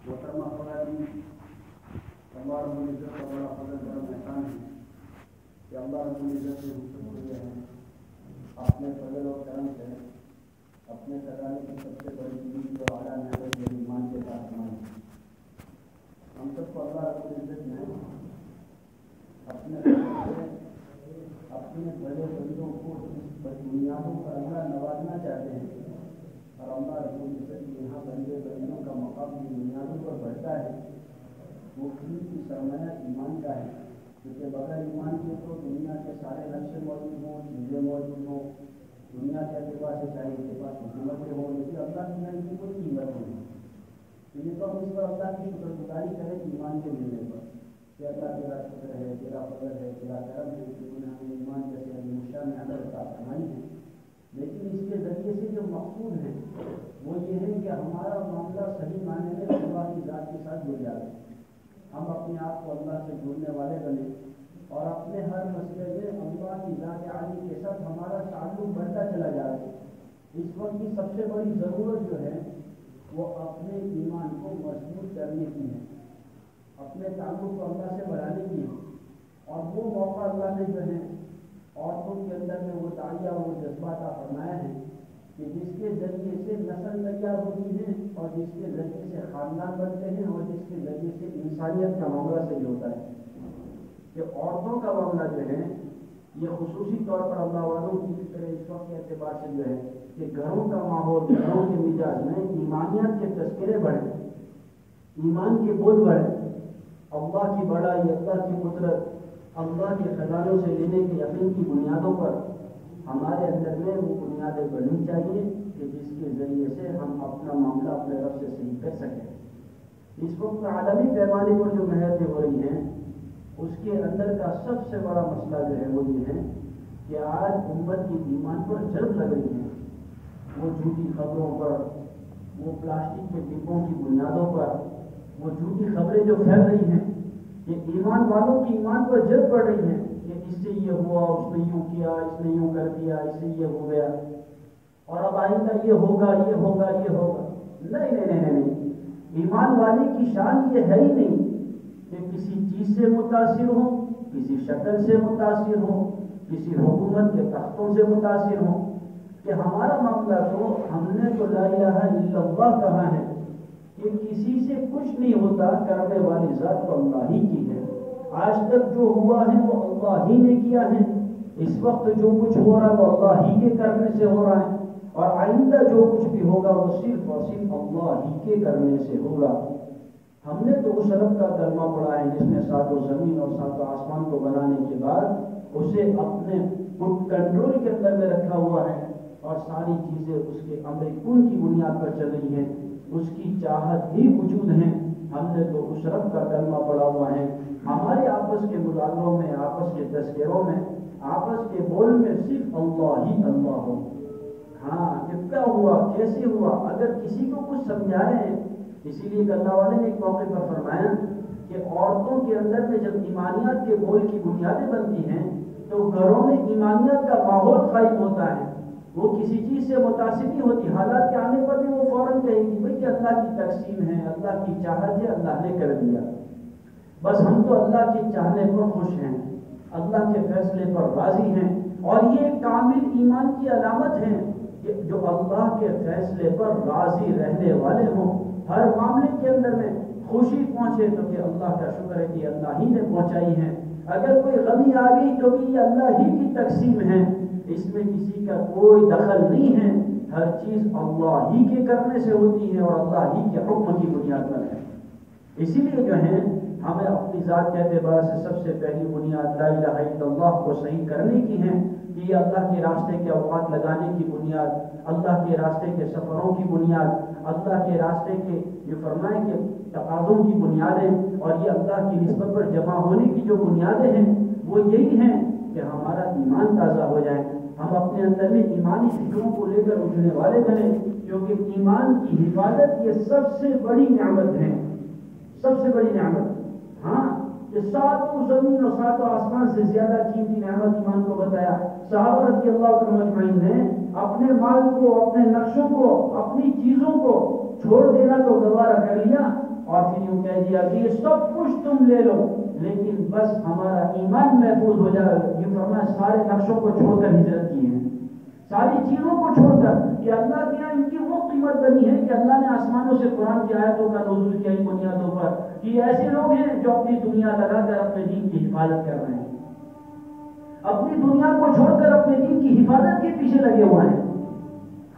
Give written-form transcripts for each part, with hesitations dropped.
محترمہ خواتین، اللہ رب العزت کا بڑا فضل کرم احسان ہے کہ اللہ رب العزت سے ہوئے ہیں اپنے فضل اور کرم سے اپنے خزانے کی سب سے بڑی چیز جو اعلیٰ نعمت ہے ایمان کے ساتھ ہماری ہم سب کو اللہ رب العزت نے اپنے بڑے بندوں کو اس بنیادوں پر اللہ نوازنا چاہتے ہیں اور اللہ رب العزت یہاں بندے بندوں کا مقام کی بنیادوں پر بڑھتا ہے وہ کی سرمایہ ایمان کا ہے، کیونکہ بغیر ایمان کے تو دنیا کے سارے نقشے موجود ہوں، چیزیں موجود ہوں، دنیا کے اعتبار سے چاہے اس کے پاس حکومتیں ہوں، لیکن اللہ کی نام کی کوئی قیمت نہیں. یہ تو ہم اس پر اللہ کی شکر گزاری کریں ایمان کے ملنے پر کہ اللہ تیرا شکر ہے، تیرا فضل ہے، تیرا کرم ہے کہ انہوں نے ہمیں ایمان جیسے شان عمل عطا فرمائی ہے. لیکن اس کے ذریعے سے جو مقصود ہے وہ یہ ہے کہ ہمارا معاملہ صحیح معنی میں اللہ کی ذات کے ساتھ جڑ جائے، ہم اپنے آپ کو اللہ سے جڑنے والے بنے اور اپنے ہر مسئلے میں اللہ کی ذات عالی کے ساتھ ہمارا تعلق بڑھتا چلا جائے. اس وقت کی سب سے بڑی ضرورت جو ہے وہ اپنے ایمان کو مضبوط کرنے کی ہے، اپنے تعلق کو اللہ سے بڑھانے کی ہے. اور وہ موقع اللہ نے جو ہے عورتوں کے اندر میں وہ داعیہ اور وہ جذبات فرمایا ہے کہ جس کے ذریعے سے نسل تیار ہوتی ہے اور جس کے ذریعے سے خاندان بنتے ہیں اور جس کے ذریعے سے انسانیت کا معاملہ صحیح ہوتا ہے. کہ عورتوں کا معاملہ جو ہے یہ خصوصی طور پر اللہ والوں کی فکر اس وقت کے اعتبار سے جو ہے کہ گھروں کا ماحول، گھروں کے مزاج میں ایمانیت کے تذکرے بڑھیں، ایمان کے بول بڑھیں، اللہ کی بڑائی، اللہ کی قدرت، اللہ کے خزانوں سے لینے کے یقین کی بنیادوں پر ہمارے اندر میں وہ بنیادیں بننی چاہیے کہ جس کے ذریعے سے ہم اپنا معاملہ اپنے رب سے صحیح کر سکیں. اس وقت عالمی پیمانے پر جو محنتیں ہو رہی ہیں اس کے اندر کا سب سے بڑا مسئلہ جو ہے وہ یہ ہے کہ آج امت کی ایمان پر جلد لگ رہی ہے. وہ جھوٹی خبروں پر، وہ پلاسٹک کے ڈبوں کی بنیادوں پر وہ جھوٹی خبریں جو پھیل رہی ہیں یہ ایمان والوں کی ایمان پر جلد پڑ رہی ہیں کہ اس سے یہ ہوا، اس نے یوں کیا، اس نے یوں کر دیا، اس سے یہ ہو گیا اور اب آئندہ یہ ہوگا، یہ ہوگا، یہ ہوگا. نہیں نہیں نہیں نہیں، ایمان والے کی شان یہ ہے ہی نہیں کہ کسی چیز سے متاثر ہو، کسی شکل سے متاثر ہو، کسی حکومت کے تختوں سے متاثر ہو. کہ ہمارا معاملہ تو ہم نے تو لا الہ الا اللہ کہا ہے کہ کسی سے کچھ نہیں ہوتا، کرنے والی ذات تو اللہ ہی کی ہے. آج تک جو ہوا ہے وہ اللہ ہی نے کیا ہے، اس وقت جو کچھ ہو رہا ہے وہ اللہ ہی کے کرنے سے ہو رہا ہے اور آئندہ جو کچھ بھی ہوگا وہ صرف اور صرف اللہ ہی کے کرنے سے ہوگا. ہم نے تو اس رب کا کلمہ پڑھا ہے جس نے ساتوں زمین اور ساتوں آسمان کو بنانے کے بعد اسے اپنے کنٹرول کے اندر میں رکھا ہوا ہے اور ساری چیزیں اس کے امر کن کی بنیاد پر چل رہی ہیں، اس کی چاہت ہی وجود ہے. ہم نے تو اس رب کا کلمہ پڑھا ہوا ہے. ہمارے آپس کے مذاکروں میں، آپس کے تذکروں میں، آپس کے بول میں صرف اللہ ہی اللہ ہو. ہاں کہ کیا ہوا، کیسے ہوا، اگر کسی کو کچھ سمجھا رہے ہیں. اسی لیے اللہ والے نے ایک موقع پر فرمایا کہ عورتوں کے اندر میں جب ایمانیات کے بول کی بنیادیں بنتی ہیں تو گھروں میں ایمانیت کا ماحول قائم ہوتا ہے. وہ کسی چیز سے متاثر نہیں ہوتی، حالات کے آنے پر بھی وہ فوراً کہے گی بھائی کہ اللہ کی تقسیم ہے، اللہ کی چاہت ہے، اللہ نے کر دیا، بس ہم تو اللہ کے چاہنے پر خوش ہیں، اللہ کے فیصلے پر راضی ہیں. اور یہ کامل ایمان کی علامت ہے کہ جو اللہ کے فیصلے پر راضی رہنے والے ہوں، ہر معاملے کے اندر میں خوشی پہنچے تو کہ اللہ کا شکر ہے کہ اللہ ہی نے پہنچائی ہے. اگر کوئی غمی آ گئی تو بھی یہ اللہ ہی کی تقسیم ہے، اس میں کسی کا کوئی دخل نہیں ہے. ہر چیز اللہ ہی کے کرنے سے ہوتی ہے اور اللہ ہی کے حکم کی بنیاد پر ہے. اسی لیے جو ہے ہمیں اپنی ذات کے اعتبار سے سب سے پہلی بنیاد لا الہ الا اللہ کو صحیح کرنے کی ہے کہ یہ اللہ کے راستے کے اوقات لگانے کی بنیاد، اللہ کے راستے کے سفروں کی بنیاد، اللہ کے راستے کے جو فرمائے کہ تقاضوں کی بنیادیں اور یہ اللہ کی نسبت پر جمع ہونے کی جو بنیادیں ہیں وہ یہی ہیں کہ ہمارا ایمان تازہ ہو جائے، ہم اپنے اندر میں ایمانی فکروں کو لے کر اٹھنے والے بنے. کیونکہ ایمان کی حفاظت یہ سب سے بڑی نعمت ہے، سب سے بڑی نعمت. ہاں کہ ساتوں زمین اور ساتوں آسمان سے زیادہ قیمتی نعمت ایمان کو بتایا. صحابہ رضی اللہ عنہ اجمعین نے اپنے مال کو، اپنے نقشوں کو، اپنی چیزوں کو چھوڑ دینا تو گوارا کر لیا، اور پھر یوں کہہ دیا کہ یہ سب کچھ تم لے لو لیکن بس ہمارا ایمان محفوظ ہو جائے۔ یہ فرمایا سارے نقشوں کو چھوڑ کر ہجرت کی ہے، ساری چیزوں کو چھوڑ کر، کہ اللہ کے یہاں ان کی وہ قیمت بنی ہے کہ اللہ نے آسمانوں سے قرآن کی آیتوں کا نزول کیا ان بنیادوں پر کہ ایسے لوگ ہیں جو اپنی دنیا لگا کر اپنے دین کی حفاظت کر رہے ہیں، اپنی دنیا کو چھوڑ کر اپنے دین کی حفاظت کے پیچھے لگے ہوئے ہیں۔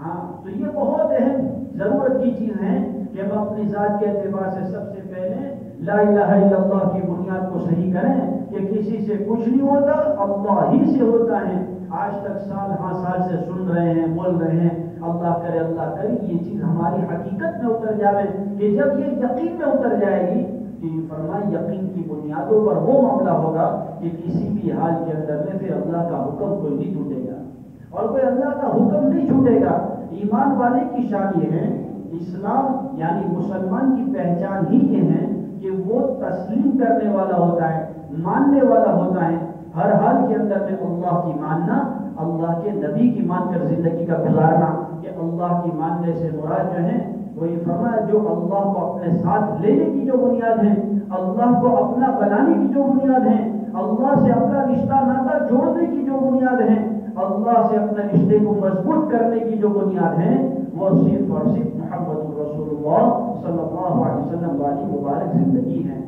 ہاں تو یہ بہت اہم ضرورت کی چیز ہے کہ ہم اپنی ذات کے اعتبار سے سب سے پہلے لا الہ الا اللہ کی بنیاد کو صحیح کریں کہ کسی سے کچھ نہیں ہوتا، اللہ ہی سے ہوتا ہے۔ آج تک سال ہاں سال سے سن رہے ہیں، بول رہے ہیں، اللہ کرے اللہ کرے یہ چیز ہماری حقیقت میں اتر جائے کہ جب یہ یقین میں اتر جائے گی کہ فرمایا یقین کی بنیادوں پر وہ معاملہ ہوگا کہ کسی بھی حال کے اندر میں پھر اللہ کا حکم کوئی نہیں چھوٹے گا اور کوئی اللہ کا حکم نہیں چھوٹے گا۔ ایمان والے کی شان یہ ہے، اسلام یعنی مسلمان کی پہچان ہی یہ ہے کہ وہ تسلیم کرنے والا ہوتا ہے، ماننے والا ہوتا ہے، ہر حال کے اندر میں اللہ کی ماننا، اللہ کے نبی کی مان کر زندگی کا گزارنا۔ کہ اللہ کی ماننے سے مراد جو ہے وہ یہ فرمایا جو اللہ کو اپنے ساتھ لینے کی جو بنیاد ہے، اللہ کو اپنا بنانے کی جو بنیاد ہے، اللہ سے اپنا رشتہ ناطہ جوڑنے کی جو بنیاد ہے، اللہ سے اپنے رشتے کو مضبوط کرنے کی جو بنیاد ہے، وہ صرف اور صرف محمد رسول اللہ صلی اللہ علیہ وسلم والی مبارک زندگی ہے۔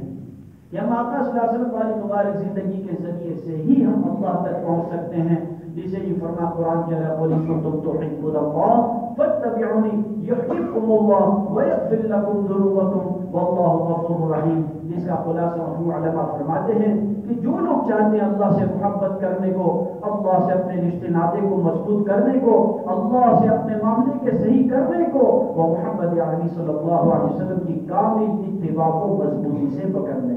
کہ ہم آقا صلی اللہ علیہ وسلم والی مبارک زندگی کے ذریعے سے ہی ہم اللہ تک پہنچ سکتے ہیں، جسے یہ فرما قرآن کے اندر قل ان کنتم تحبون اللہ فاتبعونی یحببکم اللہ ویغفر لکم ذنوبکم واللہ غفور رحیم۔ جس کا خلاصہ مرحوم علماء فرماتے ہیں کہ جو لوگ چاہتے ہیں اللہ سے محبت کرنے کو، اللہ سے اپنے رشتے ناطے کو مضبوط کرنے کو، اللہ سے اپنے معاملے کے صحیح کرنے کو، وہ محمد عربی صلی اللہ علیہ وسلم کی کامل اتباع کو مضبوطی سے پکڑ لیں۔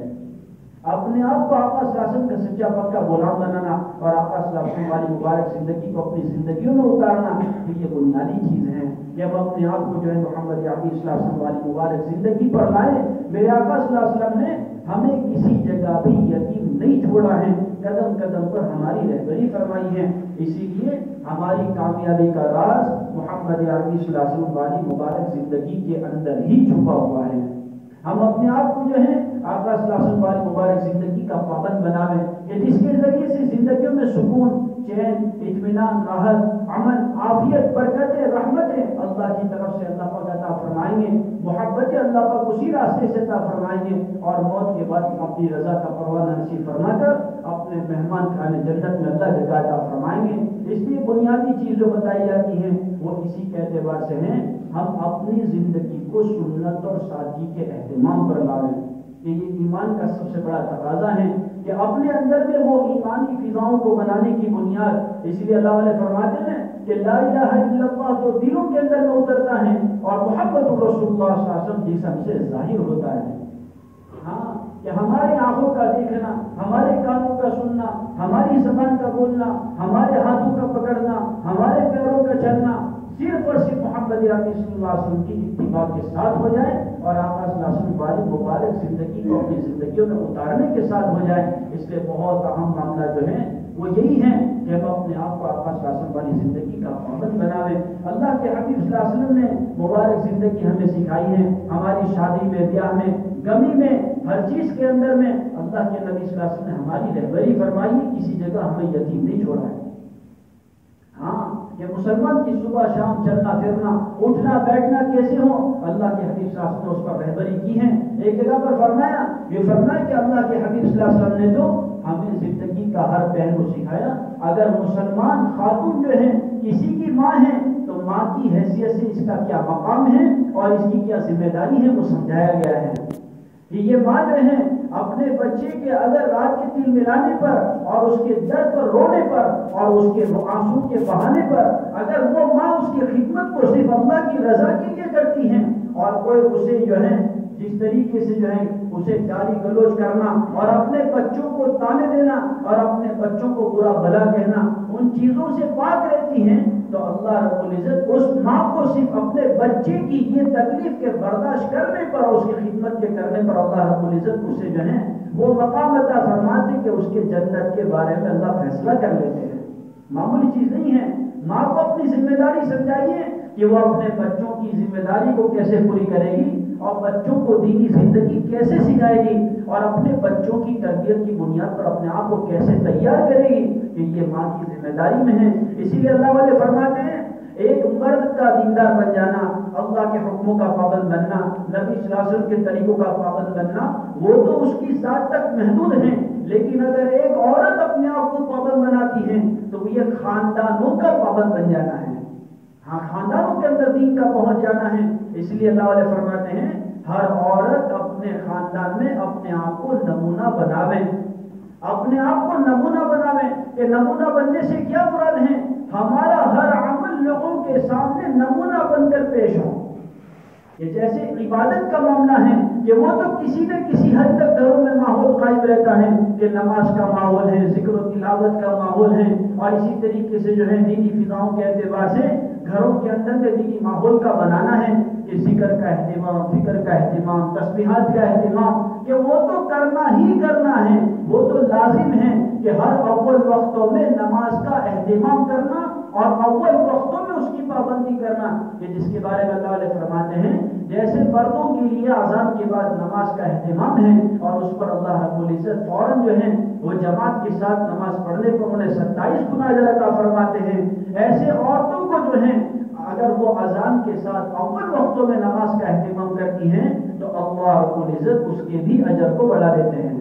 اپنے آپ کو آقا صلی اللہ علیہ وسلم کا سچا پکا غلام بنانا اور آقا صلی اللہ علیہ وسلم والی مبارک زندگی کو اپنی زندگیوں میں اتارنا، یہ بنیادی چیز ہے کہ ہم اپنے آپ کو جو ہے محمد عربی صلی اللہ علیہ وسلم والی مبارک زندگی پر لائیں۔ میرے آقا صلی اللہ علیہ وسلم نے ہمیں کسی جگہ بھی یتیم نہیں چھوڑا ہے، قدم قدم پر ہماری رہبری فرمائی ہے۔ اسی لیے ہماری کامیابی کا راز محمد عربی صلی اللہ علیہ وسلم والی مبارک زندگی کے اندر ہی چھپا ہوا ہے۔ ہم اپنے آپ کو جو ہے آقا صلی اللہ علیہ وسلم والی مبارک زندگی کا پابند بناویں کہ جس کے ذریعے سے زندگیوں میں سکون، چین، اطمینان، راحت، امن، عافیت، برکتیں، رحمتیں اللہ کی طرف سے اللہ پاک عطا فرمائیں گے، محبتیں اللہ پاک اسی راستے سے عطا فرمائیں گے، اور موت کے بعد اپنی رضا کا پروانہ نصیب فرما کر اپنے مہمان خانے جنت میں اللہ جگہ عطا فرمائیں گے۔ اس لیے بنیادی چیز جو بتائی جاتی ہیں وہ اسی کے اعتبار سے ہیں، ہم اپنی زندگی کو سنت اور سادگی کے اہتمام پر لاویں کہ یہ ایمان کا سب سے بڑا تقاضا ہے کہ اپنے اندر میں وہ ایمانی فضاؤں کو بنانے کی بنیاد۔ اس لیے اللہ علیہ فرماتے ہیں کہ لا الہ الا اللہ جو دلوں کے اندر میں اترتا ہے اور محمد رسول اللہ صلی اللہ علیہ وسلم جسم سے ظاہر ہوتا ہے۔ ہاں کہ ہماری آنکھوں کا دیکھنا، ہمارے کانوں کا سننا، ہماری زبان کا بولنا، ہمارے ہاتھوں کا پکڑنا، ہمارے پیروں کا چلنا صرف اور صرف محمد عربی صلی اللہ علیہ وسلم کی اتباع کے ساتھ ہو جائے اور آقا صلی اللہ علیہ وسلم والی مبارک زندگی کو اپنی زندگیوں میں اتارنے کے ساتھ ہو جائے۔ اس لیے بہت اہم معاملہ جو ہے وہ یہی ہے کہ ہم اپنے آپ کو آقا صلی اللہ علیہ وسلم والی زندگی کا پابند بناویں۔ اللہ کے حبیب صلی اللہ علیہ وسلم نے مبارک زندگی ہمیں سکھائی ہے، ہماری شادی میں، بیاہ میں، غمی میں، ہر چیز کے اندر میں اللہ کے نبی صلی اللہ علیہ وسلم نے ہماری رہبری فرمائی ہے، کسی جگہ ہمیں یتیم نہیں چھوڑا ہے۔ ہاں کہ مسلمان کی صبح شام چلنا پھرنا، اٹھنا بیٹھنا کیسے ہو، اللہ کے حبیب صلی اللہ علیہ وسلم نے اس پر رہبری کی ہے۔ ایک جگہ پر فرمایا، یہ فرمایا کہ اللہ کے حبیب صلی اللہ علیہ وسلم نے تو ہمیں زندگی کا ہر پہلو سکھایا۔ اگر مسلمان خاتون جو ہے کسی کی ماں ہے تو ماں کی حیثیت سے اس کا کیا مقام ہے اور اس کی کیا ذمہ داری ہے وہ سمجھایا گیا ہے کہ یہ ماں جو ہے اپنے بچے کے اگر رات کے تل ملانے پر اور اس کے درد پر رونے پر اور اس کے آنسو کے بہانے پر اگر وہ ماں اس کی خدمت کو صرف اللہ کی رضا کے لیے کرتی ہیں اور کوئی اسے جو ہے جس طریقے سے جو ہے اسے گالی گلوچ کرنا اور اپنے بچوں کو تانے دینا اور اپنے بچوں کو برا بھلا کہنا ان چیزوں سے پاک رہتی ہیں تو اللہ رب العزت اس ماں کو صرف اپنے بچے کی یہ تکلیف کے برداشت کرنے پر اور اس کی خدمت کے کرنے پر اللہ رب العزت اسے جو ہے وہ مقام عطا فرماتے کہ اس کے جنت کے بارے میں اللہ فیصلہ کر لیتے ہیں۔ معمولی چیز نہیں ہے ماں کو اپنی ذمہ داری سمجھائیے کہ وہ اپنے بچوں کی ذمہ داری کو کیسے پوری کرے گی اور بچوں کو دینی زندگی کیسے سکھائے گی اور اپنے بچوں کی تربیت کی بنیاد پر اپنے آپ کو کیسے تیار کرے گی، کہ یہ ماں کی ذمہ داری میں ہے۔ اسی لیے اللہ والے فرماتے ہیں ایک مرد کا دیندار بن جانا، اللہ کے حکموں کا پابند بننا، نبی صلی اللہ علیہ وسلم کے طریقوں کا پابند بننا، وہ تو اس کی ذات تک محدود ہیں، لیکن اگر ایک عورت اپنے آپ کو پابند بناتی ہے تو یہ خاندانوں کا پابند بن جانا ہے۔ ہاں، خاندانوں کے اندر دین کا پہنچ جانا ہے۔ اس لیے اللہ والے فرماتے ہیں ہر عورت اپنے خاندان میں اپنے آپ کو نمونہ بناوے، اپنے آپ کو نمونہ بناوے۔ کہ نمونہ بننے سے کیا مراد ہے؟ ہمارا ہر عمل لوگوں کے سامنے نمونہ بن کر پیش ہو۔ یہ جیسے عبادت کا معاملہ ہے کہ وہ تو کسی نہ کسی حد تک گھروں میں ماحول قائم رہتا ہے کہ نماز کا ماحول ہے، ذکر و تلاوت کا ماحول ہے، اور اسی طریقے سے جو ہے دینی فضاؤں کے اعتبار سے گھروں کے اندر میں دینی ماحول کا بنانا ہے کہ ذکر کا اہتمام، فکر کا اہتمام، تسبیحات کا اہتمام، کہ وہ تو کرنا ہی کرنا ہے، وہ تو لازم ہے کہ ہر اول وقتوں میں نماز کا اہتمام کرنا اور اول وقتوں میں اس کی پابندی کرنا، کہ جس کے بارے میں اللہ علیہ فرماتے ہیں جیسے مردوں کے لیے اذان کے بعد نماز کا اہتمام ہے اور اس پر اللہ رب العزت فوراً جو ہے وہ جماعت کے ساتھ نماز پڑھنے پر انہیں 27 گنا اجر عطا فرماتے ہیں، ایسے عورتوں کو جو ہے اگر وہ اذان کے ساتھ اول وقتوں میں نماز کا اہتمام کرتی ہیں تو اللہ رب العزت اس کے بھی اجر کو بڑھا دیتے ہیں۔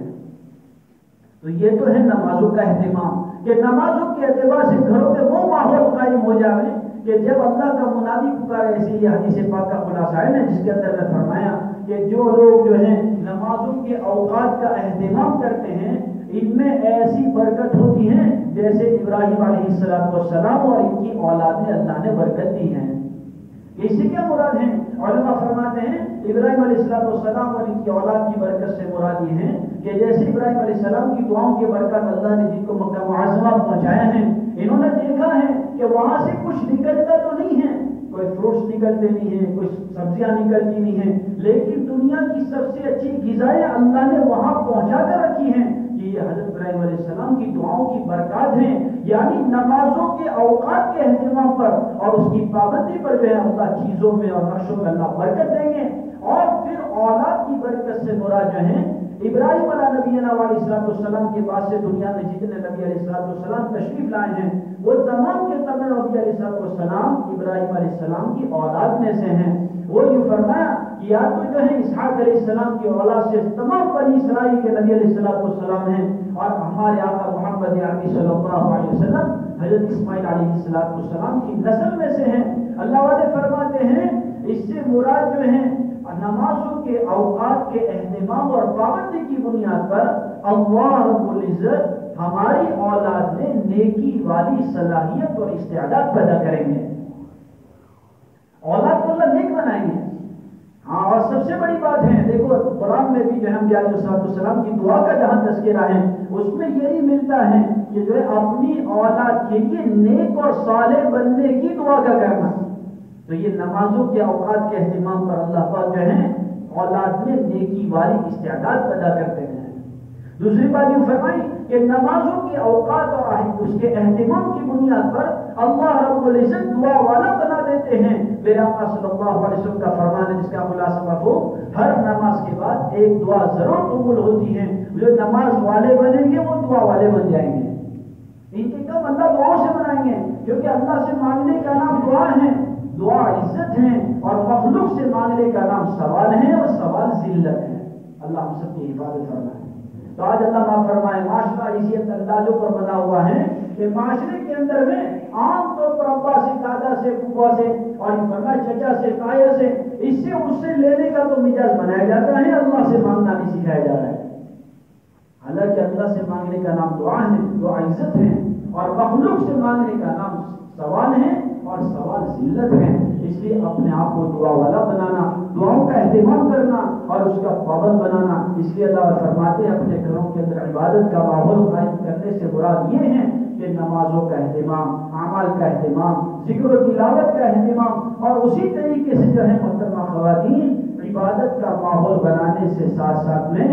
تو یہ تو ہے نمازوں کا اہتمام، کہ نمازوں کے اعتبار سے گھروں میں وہ ماحول قائم ہو جائے کہ جب اللہ کا منادی پکارے، ایسی یہ حدیث پاک کا خلاصہ ہے نا جس کے اندر میں فرمایا کہ جو لوگ جو ہیں نمازوں کے اوقات کا اہتمام کرتے ہیں ان میں ایسی برکت ہوتی ہے جیسے ابراہیم علیہ السلام اور ان کی اولاد میں اللہ نے برکت دی ہے۔ اس سے کیا مراد ہے؟ علماء فرماتے ہیں ابراہیم علیہ السلام اور ان کی اولاد کی برکت سے مراد یہ ہے کہ جیسے ابراہیم علیہ السلام کی دعاؤں کی برکت اللہ نے جن کو مکہ معظمہ پہنچایا ہے، انہوں نے دیکھا ہے کہ وہاں سے کچھ نکلتا تو نہیں ہے، کوئی فروٹس نکلتے نہیں ہیں، کوئی سبزیاں نکلتی نہیں ہیں، لیکن دنیا کی سب سے اچھی غذائیں اللہ نے وہاں پہنچا کر رکھی ہیں، کہ یہ حضرت ابراہیم علیہ السلام کی دعاؤں کی برکات ہیں۔ یعنی نمازوں کے اوقات کے اہتمام پر اور اس کی پابندی پر جو ہے اللہ چیزوں میں اور نقشوں میں اللہ برکت دیں گے۔ اور پھر اولاد کی برکت سے مراد جو ہے ابراہیم علیہ نبینا علیہ السلام کے بعد سے دنیا میں جتنے نبی علیہ السلام تشریف لائے ہیں وہ تمام کے تمام نبی علیہ السلام ابراہیم علیہ السلام کی اولاد میں سے ہیں۔ وہ یوں فرمایا کہ یا تو جو ہے اسحاق علیہ السلام کی اولاد سے تمام بنی اسرائیل کے نبی علیہ السلام ہیں، اور ہمارے آقا محمد عربی صلی اللہ علیہ وسلم حضرت اسماعیل علیہ السلام کی نسل میں سے ہیں۔ اللہ والے فرماتے ہیں اس سے مراد جو ہے نمازوں کے اوقات کے اہتمام اور پابندی کی بنیاد پر اللہ رب العزت ہماری اولاد میں نیکی والی صلاحیت اور استعداد پیدا کریں گے، اولاد کو اللہ نیک بنائیں گے۔ ہاں، اور سب سے بڑی بات ہے دیکھو قرآن میں بھی جو ہم علیہ السلام کی دعا کا جہاں تذکرہ ہے اس میں یہی ملتا ہے کہ جو ہے اپنی اولاد کے لیے نیک اور صالح بننے کی دعا کا کرنا۔ تو یہ نمازوں کے اوقات کے اہتمام پر اللہ پاک جو ہے اولاد میں نیکی والی استعداد پیدا کرتے ہیں۔ دوسری بات یہ فرمائی کہ نمازوں کے اوقات اور اس کے اہتمام کی بنیاد پر اللہ رب العزت دعا والا بنا دیتے ہیں۔ میرے آقا صلی اللہ علیہ وسلم کا فرمان ہے جس کا خلاصہ مفہوم ہر نماز کے بعد ایک دعا ضرور قبول ہوتی ہے، جو نماز والے بنیں گے وہ دعا والے بن جائیں گے، ان کے کام اللہ دعاؤں سے بنائیں گے، کیونکہ اللہ سے مانگنے کا نام دعا ہے، دعا عزت ہے، اور مخلوق سے مانگنے کا نام سوال ہے، اور سوال ذلت ہے۔ اللہ ہم سب کی حفاظت فرمائے۔ تو آج اللہ معاف فرمائے معاشرہ اسی اندازوں پر بنا ہوا ہے کہ معاشرے کے اندر میں عام طور پر ابا سے، دادا سے، پھوپھا سے، اور چچا سے، تایا سے، اس سے اس سے لینے کا تو مزاج بنایا جاتا ہے، اللہ سے مانگنا نہیں سکھایا جا رہا ہے۔ حالانکہ اللہ سے مانگنے کا نام دعا ہے، دعا عزت ہے، اور مخلوق سے مانگنے کا نام سوال ہے، اور سوال ذلت ہے۔ اس لیے اپنے آپ کو دعا والا بنانا، دعاؤں کا اہتمام کرنا اور اس کا پابند بنانا۔ اس لیے اللہ فرماتے ہیں اپنے گھروں کے اندر عبادت کا ماحول قائم کرنے سے مراد یہ ہے کہ نمازوں کا اہتمام، اعمال کا اہتمام، ذکر و تلاوت کا اہتمام، اور اسی طریقے سے جو ہے محترمہ خواتین عبادت کا ماحول بنانے سے ساتھ ساتھ میں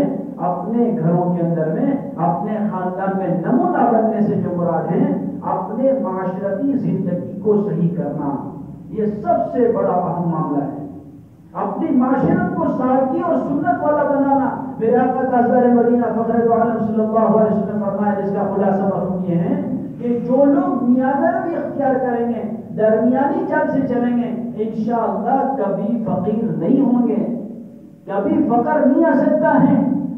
اپنے گھروں کے اندر میں اپنے خاندان میں نمونہ بننے سے جو مراد ہے اپنے معاشرتی زندگی کو صحیح کرنا، یہ سب سے بڑا اہم معاملہ ہے۔ اپنی معاشرت کو سادگی اور سنت والا بنانا۔ میرے آقا تاجدار مدینہ فخر دو عالم صلی اللہ علیہ وسلم فرمایا، جس کا خلاصہ مفہوم یہ ہے کہ جو لوگ میانہ بھی اختیار کریں گے، درمیانی چال سے چلیں گے، انشاءاللہ کبھی فقیر نہیں ہوں گے، کبھی فقر نہیں آ سکتا ہے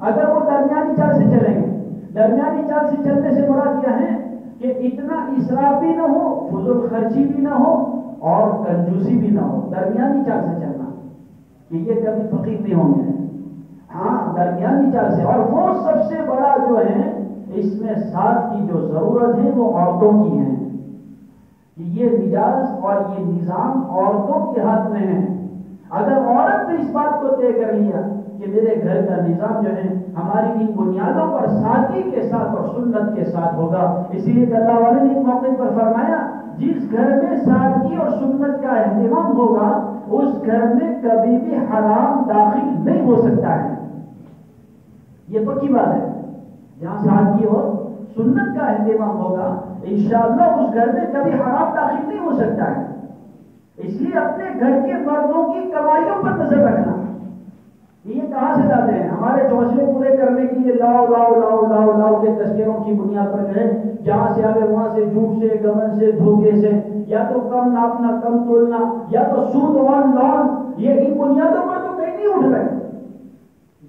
اگر وہ درمیانی چال سے چلیں گے۔ درمیانی چال سے چلنے سے مراد کیا ہے کہ اتنا اسراف بھی نہ ہو، فضول خرچی بھی نہ ہو اور کنجوسی بھی نہ ہو، درمیانی چال سے چلنا کہ یہ کبھی فقیر نہیں ہوں گے۔ ہاں، درمیانی چال سے۔ اور وہ سب سے بڑا جو ہے اس میں ساتھ کی جو ضرورت ہے وہ عورتوں کی ہے، کہ یہ مزاج اور یہ نظام عورتوں کے ہاتھ میں ہے۔ اگر عورت نے اس بات کو طے کر لیا کہ میرے گھر کا نظام جو ہے ہماری ان بنیادوں پر سادگی کے ساتھ اور سنت کے ساتھ ہوگا، اسی لیے اللہ والے نے ایک موقع پر فرمایا، جس گھر میں سادگی اور سنت کا اہتمام ہوگا اس گھر میں کبھی بھی حرام داخل نہیں ہو سکتا ہے۔ یہ پکی بات ہے، جہاں سادگی اور سنت کا اہتمام ہوگا انشاءاللہ اس گھر میں کبھی حرام داخل نہیں ہو سکتا ہے۔ اس لیے اپنے گھر کے مردوں کی کمائیوں پر نظر رکھنا۔ یہ کہاں سے لاتے ہیں؟ ہمارے چوسلے پورے کرنے کے لیے لاؤ لاؤ لاؤ لاؤ لاؤ کے تذکروں کی بنیاد پر گئے، جہاں سے آگے وہاں سے جھوٹ سے، گمن سے، دھوکے سے، یا تو کم ناپنا کم تولنا، یا تو سود اور لون، یہ ان بنیادوں پر تو کہیں نہیں اٹھ رہے۔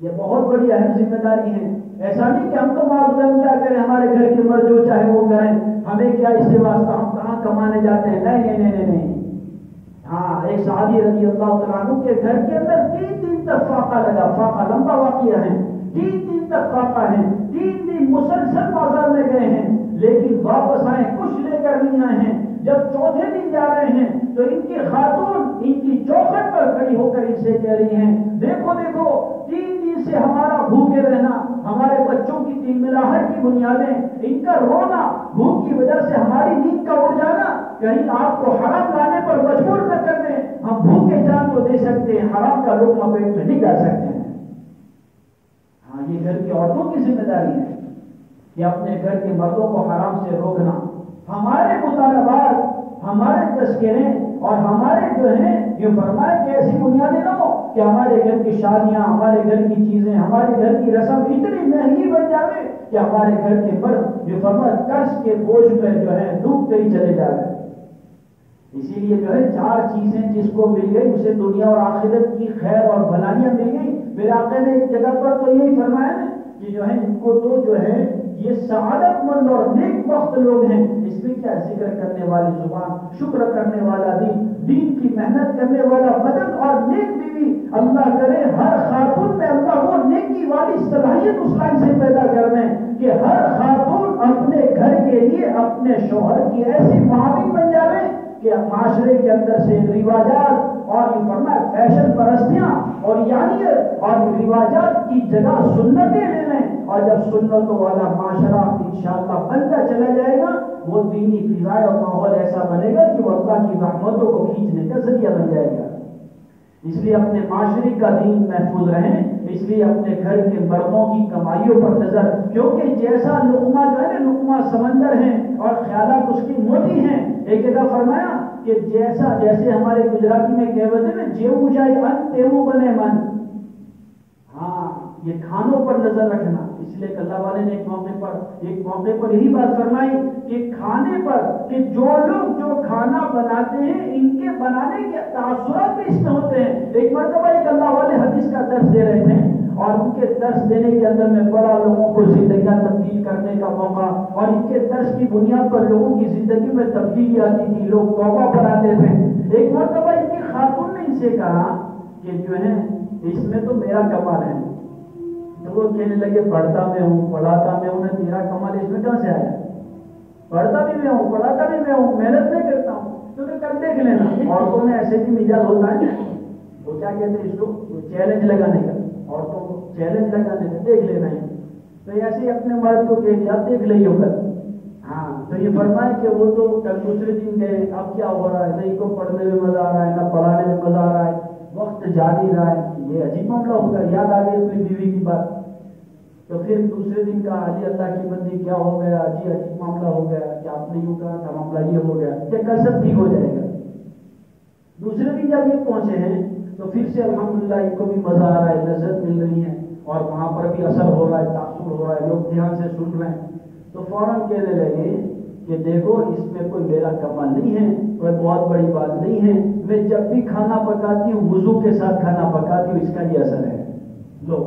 یہ بہت بڑی اہم ذمہ داری ہے۔ ایسا نہیں کہ ہم تو معلوم کیا کریں، ہمارے گھر کے مرد جو چاہے وہ کریں، ہمیں کیا اس سے واسطہ، ہم کہاں کمانے جاتے ہیں؟ نہیں نہیں نہیں نہیں۔ ہاں، ایک صحابی رضی اللہ تعالیٰ عنہ کے گھر کے اندر 3 دن تک فاقہ لگا، فاقہ لمبا واقعہ ہے، 3 دن تک فاقہ ہے، 3 دن مسلسل بازار میں گئے ہیں لیکن واپس آئے، کچھ لے کر نہیں آئے ہیں۔ جب چوتھے دن جا رہے ہیں تو ان کی خاتون ان کی چوکھٹ پر کھڑی ہو کر ان سے کہہ رہی ہیں، دیکھو دیکھو 3 دن سے ہمارا بھوکے رہنا، ہمارے بچوں کی تلملاہٹ کی بنیادیں، ان کا رونا، بھوک کی وجہ سے ہماری نیند کا اڑ جانا، کہیں آپ کو حرام لانے پر مجبور نہ کر دیں۔ ہم بھوکے جان تو دے سکتے ہیں، حرام کا لقمہ پیٹ میں نہیں ڈال سکتے ہیں۔ ہاں، یہ گھر کی عورتوں کی ذمہ داری ہے کہ اپنے گھر کے مردوں کو حرام سے روکنا۔ ہمارے مطالبات، ہمارے تذکرے اور ہمارے جو ہیں یہ فرمائے کہ ایسی بنیادیں نہ ہو کہ ہمارے گھر کی شادیاں، ہمارے گھر کی چیزیں، ہمارے گھر کی رسم اتنی مہنگی بن جائے کہ ہمارے گھر کے مرد جو فرمائے قرض کے بوجھ میں جو ہے ڈوبتے ہی چلے جا رہے ہیں۔ اسی لیے جو ہے 4 چیزیں جس کو مل گئی اسے دنیا اور آخرت کی خیر اور بھلائیاں مل گئی۔ میرے آقا نے ایک جگہ پر تو یہی فرمایا نا کہ جو ہے ان کو تو جو ہے یہ سعادت مند اور نیک وقت لوگ ہیں۔ اس میں کیا؟ ذکر کرنے والی زبان، شکر کرنے والا دین، دین کی محنت کرنے والا بدن اور نیک بیوی۔ اللہ کرے ہر خاتون میں اللہ وہ نیکی والی صلاحیت اس لائن سے پیدا کر دیں کہ ہر خاتون اپنے گھر کے لیے اپنے شوہر کی ایسی معاون بن جائے کہ معاشرے کے اندر سے رواجات اور یہ فرمایا فیشن پرستیاں اور یعنیت اور رواجات کی جگہ سنتیں لے لیں، اور جب سنتوں والا معاشرہ انشاءاللہ بنتا چلا جائے گا وہ دینی فضائے اور ماحول ایسا بنے گا کہ وہ اللہ کی رحمتوں کو کھینچنے کا ذریعہ بن جائے گا۔ اس لیے اپنے معاشرے کا دین محفوظ رہیں، اس لیے اپنے گھر کے مردوں کی کمائیوں پر نظر، کیونکہ جیسا لقمہ جو ہے نا، لقمہ سمندر ہے اور خیالات اس کی موٹی ہیں۔ ایک جگہ فرمایا کہ جیسے ہمارے گجراتی میں کہوت ہے نا، جیو جائے ان تیو بنے من۔ ہاں، یہ کھانوں پر نظر رکھنا۔ اس لیے اللہ والے نے ایک موقع پر یہی بات فرمائی کہ کھانے پر، کہ جو لوگ جو کھانا بناتے ہیں ان کے بنانے کے تاثرات بھی اس میں ہوتے ہیں۔ ایک مرتبہ ایک اللہ والے حدیث کا درس دے رہے تھے اور ان کے درس دینے کے اندر میں بڑا لوگوں کو زندگیاں تبدیل کرنے کا موقع، اور ان کے درس کی بنیاد پر لوگوں کی زندگی میں تبدیلی آتی تھی، لوگ توبہ پر آتے تھے۔ ایک مرتبہ ان کی خاتون نے ان سے کہا کہ جو ہے اس میں تو میرا کمال ہے۔ تو وہ کہنے لگے پڑھتا میں ہوں، پڑھاتا میں ہوں، تیرا کمال اس میں کہاں سے آیا؟ پڑھتا بھی میں ہوں، پڑھاتا بھی میں ہوں، محنت میں کرتا ہوں، تو کل دیکھ لینا۔ عورتوں میں ایسے بھی مزاج ہوتا ہے، وہ کیا کہتے ہیں اس کو، چیلنج لگانے کا، عورتوں کو چیلنج لگانے کا، دیکھ لینا ہے۔ تو ایسے ہی اپنے مرد کو کہہ دیا دیکھ لئیو کل۔ ہاں، تو یہ فرمائے کہ وہ تو کل دوسرے دن گئے، اب کیا ہو رہا ہے، نہ ان کو پڑھنے میں مزہ آ رہا ہے، نہ پڑھانے میں مزہ آ رہا ہے، وقت جاری رہا ہے، یہ عجیب معاملہ ہوگا، یاد آ گئی اپنی بیوی کی بات، تو پھر دوسرے دن کہا جی اللہ کی بندی کیا ہو گیا جی، عجیب معاملہ ہو گیا کہ آپ نے یوں کہا تھا، معاملہ یہ ہو گیا کہ کل سب ٹھیک ہو جائے گا۔ دوسرے دن جب یہ پہنچے ہیں تو پھر سے الحمدللہ ان کو بھی مزہ آ رہا ہے، لذت مل رہی ہے اور وہاں پر بھی اثر ہو رہا ہے، تاثر ہو رہا ہے، لوگ دھیان سے سن رہے ہیں، تو فوراً کہنے لگے کہ دیکھو اس میں کوئی میرا کمال نہیں ہے، کوئی بہت بڑی بات نہیں ہے، میں جب بھی کھانا پکاتی ہوں وضو کے ساتھ کھانا پکاتی ہوں، اس کا یہ اثر ہے۔ لو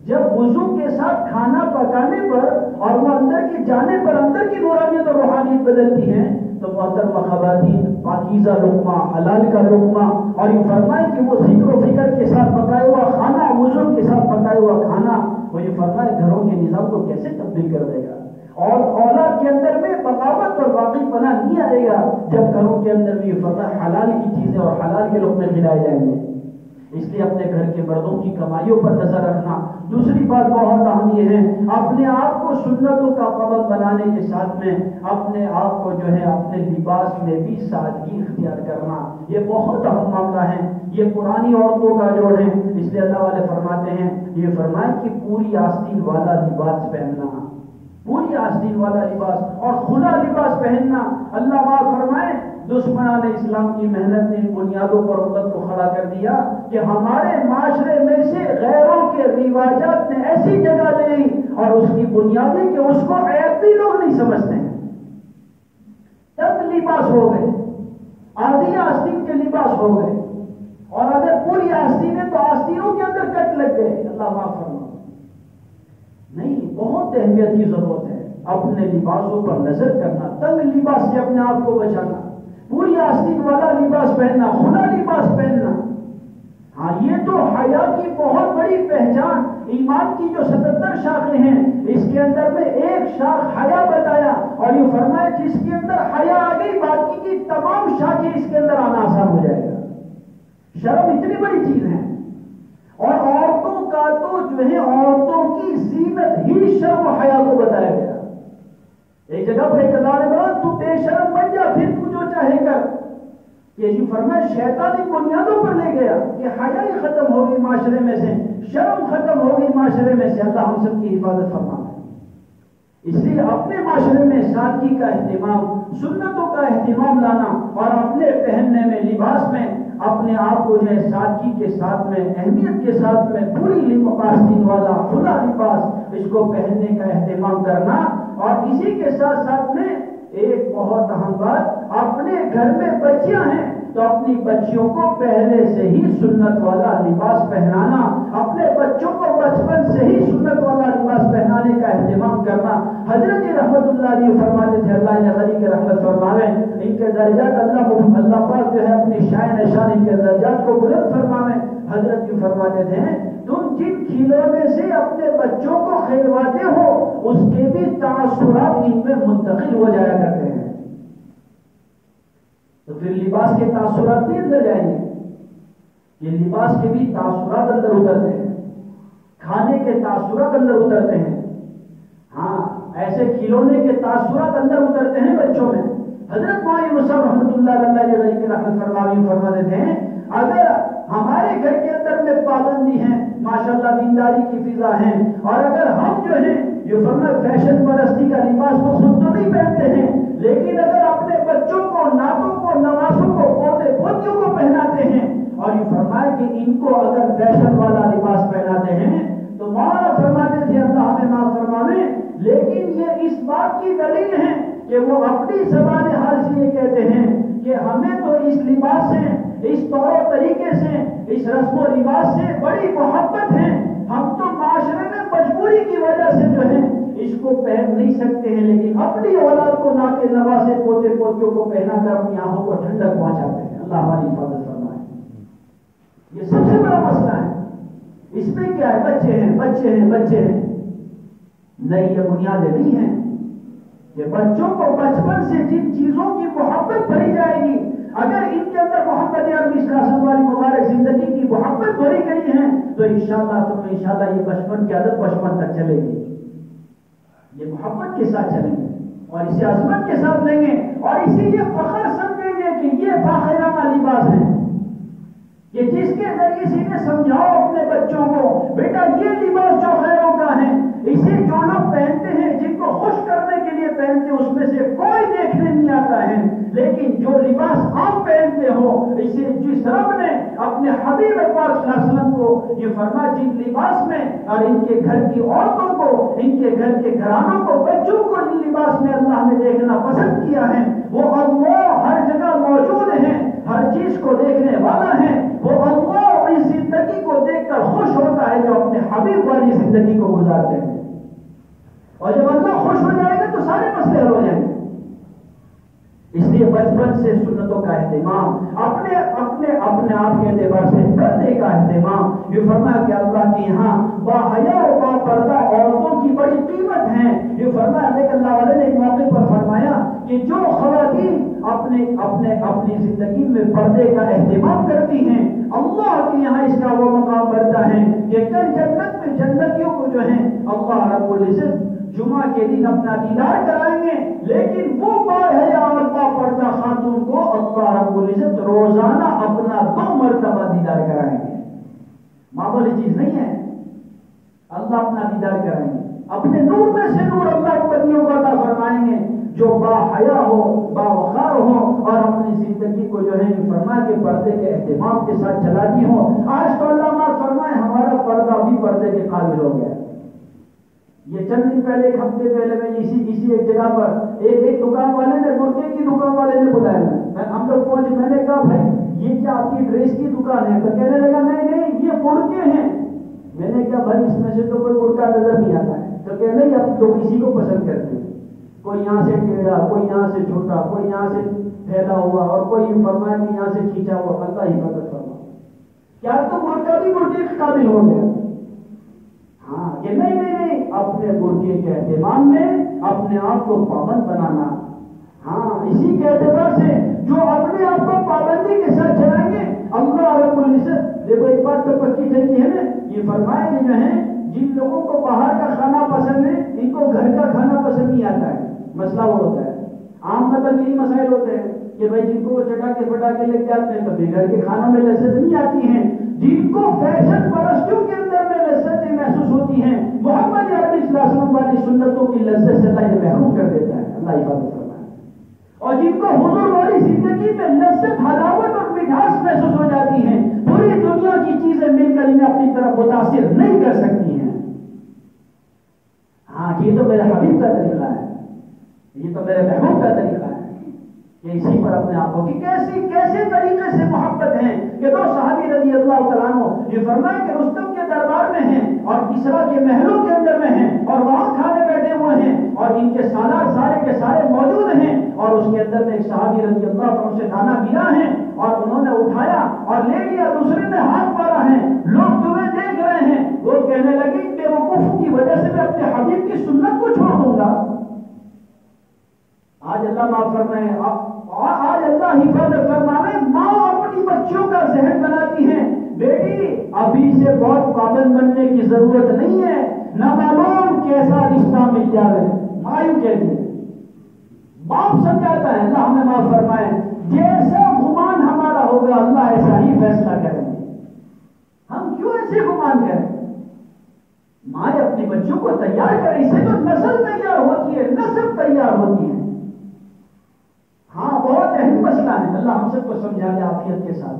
جب وضو کے ساتھ کھانا پکانے پر اور وہ اندر کے جانے پر اندر کی نورانیت اور روحانیت بدلتی ہیں، تو محترمہ خواتین پاکیزہ لقمہ، حلال کا لقمہ، اور یہ فرمائے کہ وہ ذکر و فکر کے ساتھ پکایا ہوا کھانا، وضو کے ساتھ پکایا ہوا کھانا، وہ یہ فرمائے گھروں کے نظام کو کیسے تبدیل کر دے گا، اور اولاد کے اندر میں بغاوت اور واقعی پناہ نہیں آئے گا جب گھروں کے اندر بھی یہ فرمائے حلال کی چیزیں اور حلال کے لقمے کھلائے جائیں گے۔ اس لیے اپنے گھر کے مردوں کی کمائیوں پر نظر رکھنا۔ دوسری بات بہت اہم یہ ہے، اپنے آپ کو سنتوں کا پابند بنانے کے ساتھ میں اپنے آپ کو جو ہے اپنے لباس میں بھی سادگی اختیار کرنا، یہ بہت اہم معاملہ ہے۔ یہ پرانی عورتوں کا جوڑ ہے، اس لیے اللہ والے فرماتے ہیں، یہ فرمائے کہ پوری آستین والا لباس پہننا، پوری آستین والا لباس اور کھلا لباس پہننا۔ اللہ پاک فرمائے دشمنان اسلام کی محنت نے ان بنیادوں پر امت کو کھڑا کر دیا کہ ہمارے معاشرے میں سے غیروں کے رواجات نے ایسی جگہ لے لی اور اس کی بنیادیں کہ اس کو عیب بھی لوگ نہیں سمجھتے ہیں، تب لباس ہو گئے، آدھی آستین کے لباس ہو گئے، اور اگر پوری آستین ہے تو آستینوں کے اندر کٹ لگ گئے۔ اللہ معاف فرما، نہیں، بہت اہمیت کی ضرورت ہے اپنے لباسوں پر نظر کرنا، تنگ لباس سے اپنے آپ کو بچانا، پوری آستین والا لباس پہننا، کھلا لباس پہننا۔ ہاں یہ تو حیا کی بہت بڑی پہچان، ایمان کی جو 77 شاخیں ہیں اس کے اندر میں ایک شاخ حیا بتایا، اور یہ فرمایا جس کے اندر حیا آ گئی باقی کی تمام شاخیں اس کے اندر آنا آسان ہو جائے گا۔ شرم اتنی بڑی چیز ہے، اور عورتوں کا تو جو ہے عورتوں کی زینت ہی شرم و حیا کو بتایا گیا۔ ایک جگہ پر ایک اللہ نے بولا تو بے شرم بن جا پھر تو جو چاہے کر، کہ جو فرمایا شیطانی بنیادوں پر لے گیا کہ حیا ہی ختم ہوگی معاشرے میں سے، شرم ختم ہوگی معاشرے میں سے۔ اللہ ہم سب کی حفاظت فرمائے۔ اس لیے اپنے معاشرے میں سادگی کا اہتمام، سنتوں کا اہتمام لانا، اور اپنے پہننے میں لباس میں اپنے آپ کو جو ہے سادگی کے ساتھ میں اہمیت کے ساتھ میں پوری آستین والا کھلا لباس اس کو پہننے کا اہتمام کرنا۔ اور اسی کے ساتھ ساتھ میں ایک بہت اہم بات، اپنے گھر میں بچیاں ہیں تو اپنی بچیوں کو پہلے سے ہی سنت والا لباس پہنانا، اپنے بچوں کو بچپن سے ہی سنت والا لباس پہنانے کا اہتمام کرنا۔ حضرت رحمت اللہ علیہ فرماتے تھے، اللہ نے غنی کے رحمت فرماوے، ان کے درجات اللہ پاک جو ہے اپنی شان ان کے درجات کو بلند فرماوے۔ حضرت یہ فرماتے تھے تم جن کھلونے سے اپنے بچوں کو کھلواتے ہو اس کے بھی تاثرات ان میں منتقل ہو جایا کرتے ہیں، تو پھر لباس کے تاثرات بھی اندر جائیں گے، یہ لباس کے بھی تاثرات اندر اترتے ہیں، کھانے کے تاثرات اندر اترتے ہیں، ہاں ایسے کھلونے کے تاثرات اندر اترتے ہیں بچوں میں۔ حضرت معین صاحب رحمۃ اللہ علیہ کی رحمت فرماتے تھے اگر ہمارے گھر کے اندر میں پابندی ہے، ماشاءاللہ دینداری کی فضا ہے، اور اگر ہم جو ہیں یہ فرمایا فیشن پرستی کا لباس تو خود تو نہیں پہنتے ہیں، لیکن اگر اپنے بچوں کو، ناتوں کو، نوازوں کو، پوتے پوتیوں کو پہناتے ہیں، اور یہ فرمایا کہ ان کو اگر فیشن والا لباس پہناتے ہیں تو مولانا فرماتے تھے اللہ ہمیں معاف فرماوے، لیکن یہ اس بات کی دلیل ہے کہ وہ اپنی زبان حال سے یہ کہتے ہیں کہ ہمیں تو اس لباس سے، اس طور و طریقے سے، اس رسم و رواج سے بڑی محبت ہے، ہم تو معاشرے میں مجبوری کی وجہ سے جو ہے اس کو پہن نہیں سکتے ہیں، لیکن اپنی اولاد کو ناتے نوازے پوتے پوتیوں کو پہنا کر اپنی آنکھوں کو ٹھنڈک پہنچاتے ہیں۔ اللہ ہماری حفاظت فرمائے۔ یہ سب سے بڑا مسئلہ ہے، اس میں کیا ہے، بچے ہیں بچے ہیں بچے ہیں، نہیں یہ بنیادیں نہیں ہیں کہ بچوں کو بچپن سے جن چیزوں کی محبت بھری جائے گی، اگر ان کے اندر محبت عربی صلی اللہ علیہ وسلم والی مبارک زندگی کی محبت بھری گئی ہے تو انشاءاللہ یہ بچپن کی عادت بچپن تک چلے گی، یہ محبت کے ساتھ چلیں گے اور اسے عظمت کے ساتھ لیں گے، اور اسی یہ فخر سمجھیں گے کہ یہ فاخرانہ لباس ہے، کہ جس کے ذریعے سے انہیں سمجھاؤ اپنے بچوں کو بیٹا یہ لباس جو خیروں کا ہے اسے جو لوگ پہنتے ہیں جن کو خوش کرنے کے لیے پہنتے ہیں اس میں سے کوئی دیکھنے نہیں آتا ہے، لیکن جو لباس آپ پہنتے ہو اسے جس رب نے اپنے حبیب پاک صلی اللہ علیہ وسلم کو یہ فرمایا جن لباس میں اور ان کے گھر کی عورتوں کو، ان کے گھر کے گھرانوں کو، بچوں کو جن لباس میں اللہ نے دیکھنا پسند کیا ہے وہ اللہ ہر جگہ موجود ہے، ہر چیز کو دیکھنے والا ہے، وہ اللہ اس زندگی کو دیکھ کر خوش ہوتا ہے جو اپنے حبیب والی زندگی کو گزارتے ہیں، اور جب اللہ خوش ہو جائے گا تو سارے مسئلے حل ہو جائیں گے۔ اس لیے بچپن سے سنتوں کا اہتمام، اپنے آپ کے اعتبار سے پردے کا اہتمام، یہ فرمایا کہ اللہ کے یہاں باحیا و با پردہ عورتوں کی بڑی قیمت ہے۔ یہ فرمایا لیکن اللہ والے نے ایک موقع پر فرمایا کہ جو خواتین اپنی زندگی میں پردے کا اہتمام کرتی ہیں اللہ کے یہاں اس کا وہ مقام بڑھتا ہے کہ کل جنت میں جنتیوں کو جو ہے اللہ رب العزت جمعہ کے دن اپنا دیدار کرائیں گے، لیکن وہ باحیا اور با پردہ خاتون کو اللہ رب العزت روزانہ اپنا 2 مرتبہ دیدار کرائیں گے۔ معمولی چیز نہیں ہے، اللہ اپنا دیدار کرائیں گے، اپنے نور میں سے نور اللہ بندیوں کو عطا فرمائیں گے جو باحیا ہو، باوقار ہو اور اپنی زندگی کو جو ہے فرمایا کہ پردے کے اہتمام کے ساتھ چلاتی ہو۔ آج تو اللہ معاف فرمائے ہمارا پردہ بھی پردے کے قابل ہو گیا۔ یہ چند دن پہلے، ایک ہفتے پہلے میں اسی ایک جگہ پر ایک دکان والے نے، مرغے کی دکان والے نے بلایا، ہم لوگ پہنچے، میں نے کہا بھائی یہ کیا آپ کی ڈریس کی دکان ہے؟ تو کہنے لگا نہیں یہ مرغے ہیں۔ میں نے کہا بھائی اس میں سے تو کوئی مرغا نظر نہیں آتا ہے، تو کہ نہیں اب لوگ اسی کو پسند کرتے ہیں، کوئی یہاں سے ٹیڑھا، کوئی یہاں سے چھوٹا، کوئی یہاں سے پھیلا ہوا اور کوئی فرمایا کہ یہاں سے کھینچا ہوا۔ اللہ حفاظت فرما، کیا تو مرغا بھی مرغے کے قابل ہو گیا؟ ہاں کہ نہیں اپنے مرغے کے اہتمام میں اپنے آپ کو پابند بنانا۔ ہاں اسی کے اعتبار سے جو اپنے آپ کو پابندی کے ساتھ چلائیں گے اللہ رب العزت، دیکھو ایک بات تو پکی ٹھیک ہے نا، یہ فرمایا کہ جو ہے جن لوگوں کو باہر کا کھانا پسند ہے ان کو گھر کا کھانا پسند نہیں آتا ہے۔ مسئلہ وہ ہوتا ہے، عام مطلب یہی مسائل ہوتے ہیں کہ بھائی جن کو چٹا کے پٹا کے لے کے آتے ہیں کبھی گھر کے کھانوں میں لذت نہیں آتی ہیں، جن کو فیشن پرستیوں کے اندر میں لذتیں محسوس ہوتی ہیں محمد عربی صلی اللہ علیہ وسلم والی سنتوں کی لذت سے اللہ محروم کر دیتا ہے۔ اللہ حفاظت فرمائے۔ اور جن کو حضور والی زندگی میں لذت، حلاوت اور مٹھاس محسوس ہو جاتی ہیں، پوری دنیا کی چیزیں مل کر انہیں اپنی طرف متاثر نہیں کر سکتی ہیں۔ ہاں یہ تو میرے حبیب کا طریقہ ہے، یہ تو میرے محبوب کا طریقہ ہے کہ اسی پر اپنے آپ کو کہ کیسے طریقے سے محبت ہے کہ 2 صحابی رضی اللہ تعالیٰ عنہ یہ فرمائے کہ رستم کے دربار میں ہیں اور کسرا کے محلوں کے اندر میں ہیں اور وہاں کھانے بیٹھے ہوئے ہیں اور ان کے سالار سارے کے سارے موجود ہیں اور اس کے اندر میں ایک صحابی رضی اللہ عنہ سے دانا گرا ہے اور انہوں نے اٹھایا اور لے لیا، دوسرے نے ہاتھ مارا ہے، لوگ تمہیں دیکھ رہے ہیں، وہ کہنے لگے کہ بیوقوف کی وجہ سے میں اپنے حبیب کی سنت کو چھوڑ دوں گا۔ آج اللہ معاف فرمائے، آج اللہ حفاظت فرمائے، ماں اپنی بچوں کا ذہن بناتی ہیں بیٹی ابھی سے بہت پابند بننے کی ضرورت نہیں ہے، نہ معلوم کیسا رشتہ مل جائے، مایو کہتی ہے، باپ سمجھاتا ہے۔ اللہ ہمیں معاف فرمائے، جیسا گمان ہمارا ہوگا اللہ ایسا ہی فیصلہ کریں گے، ہم کیوں ایسے گمان کریں؟ ماں اپنے بچوں کو تیار کرے، اسے تو نسل تیار ہوتی ہے، نسل تیار ہوتی ہے۔ ہاں بہت اہم مسئلہ ہے، اللہ ہم سب کو سمجھا دے عافیت کے ساتھ۔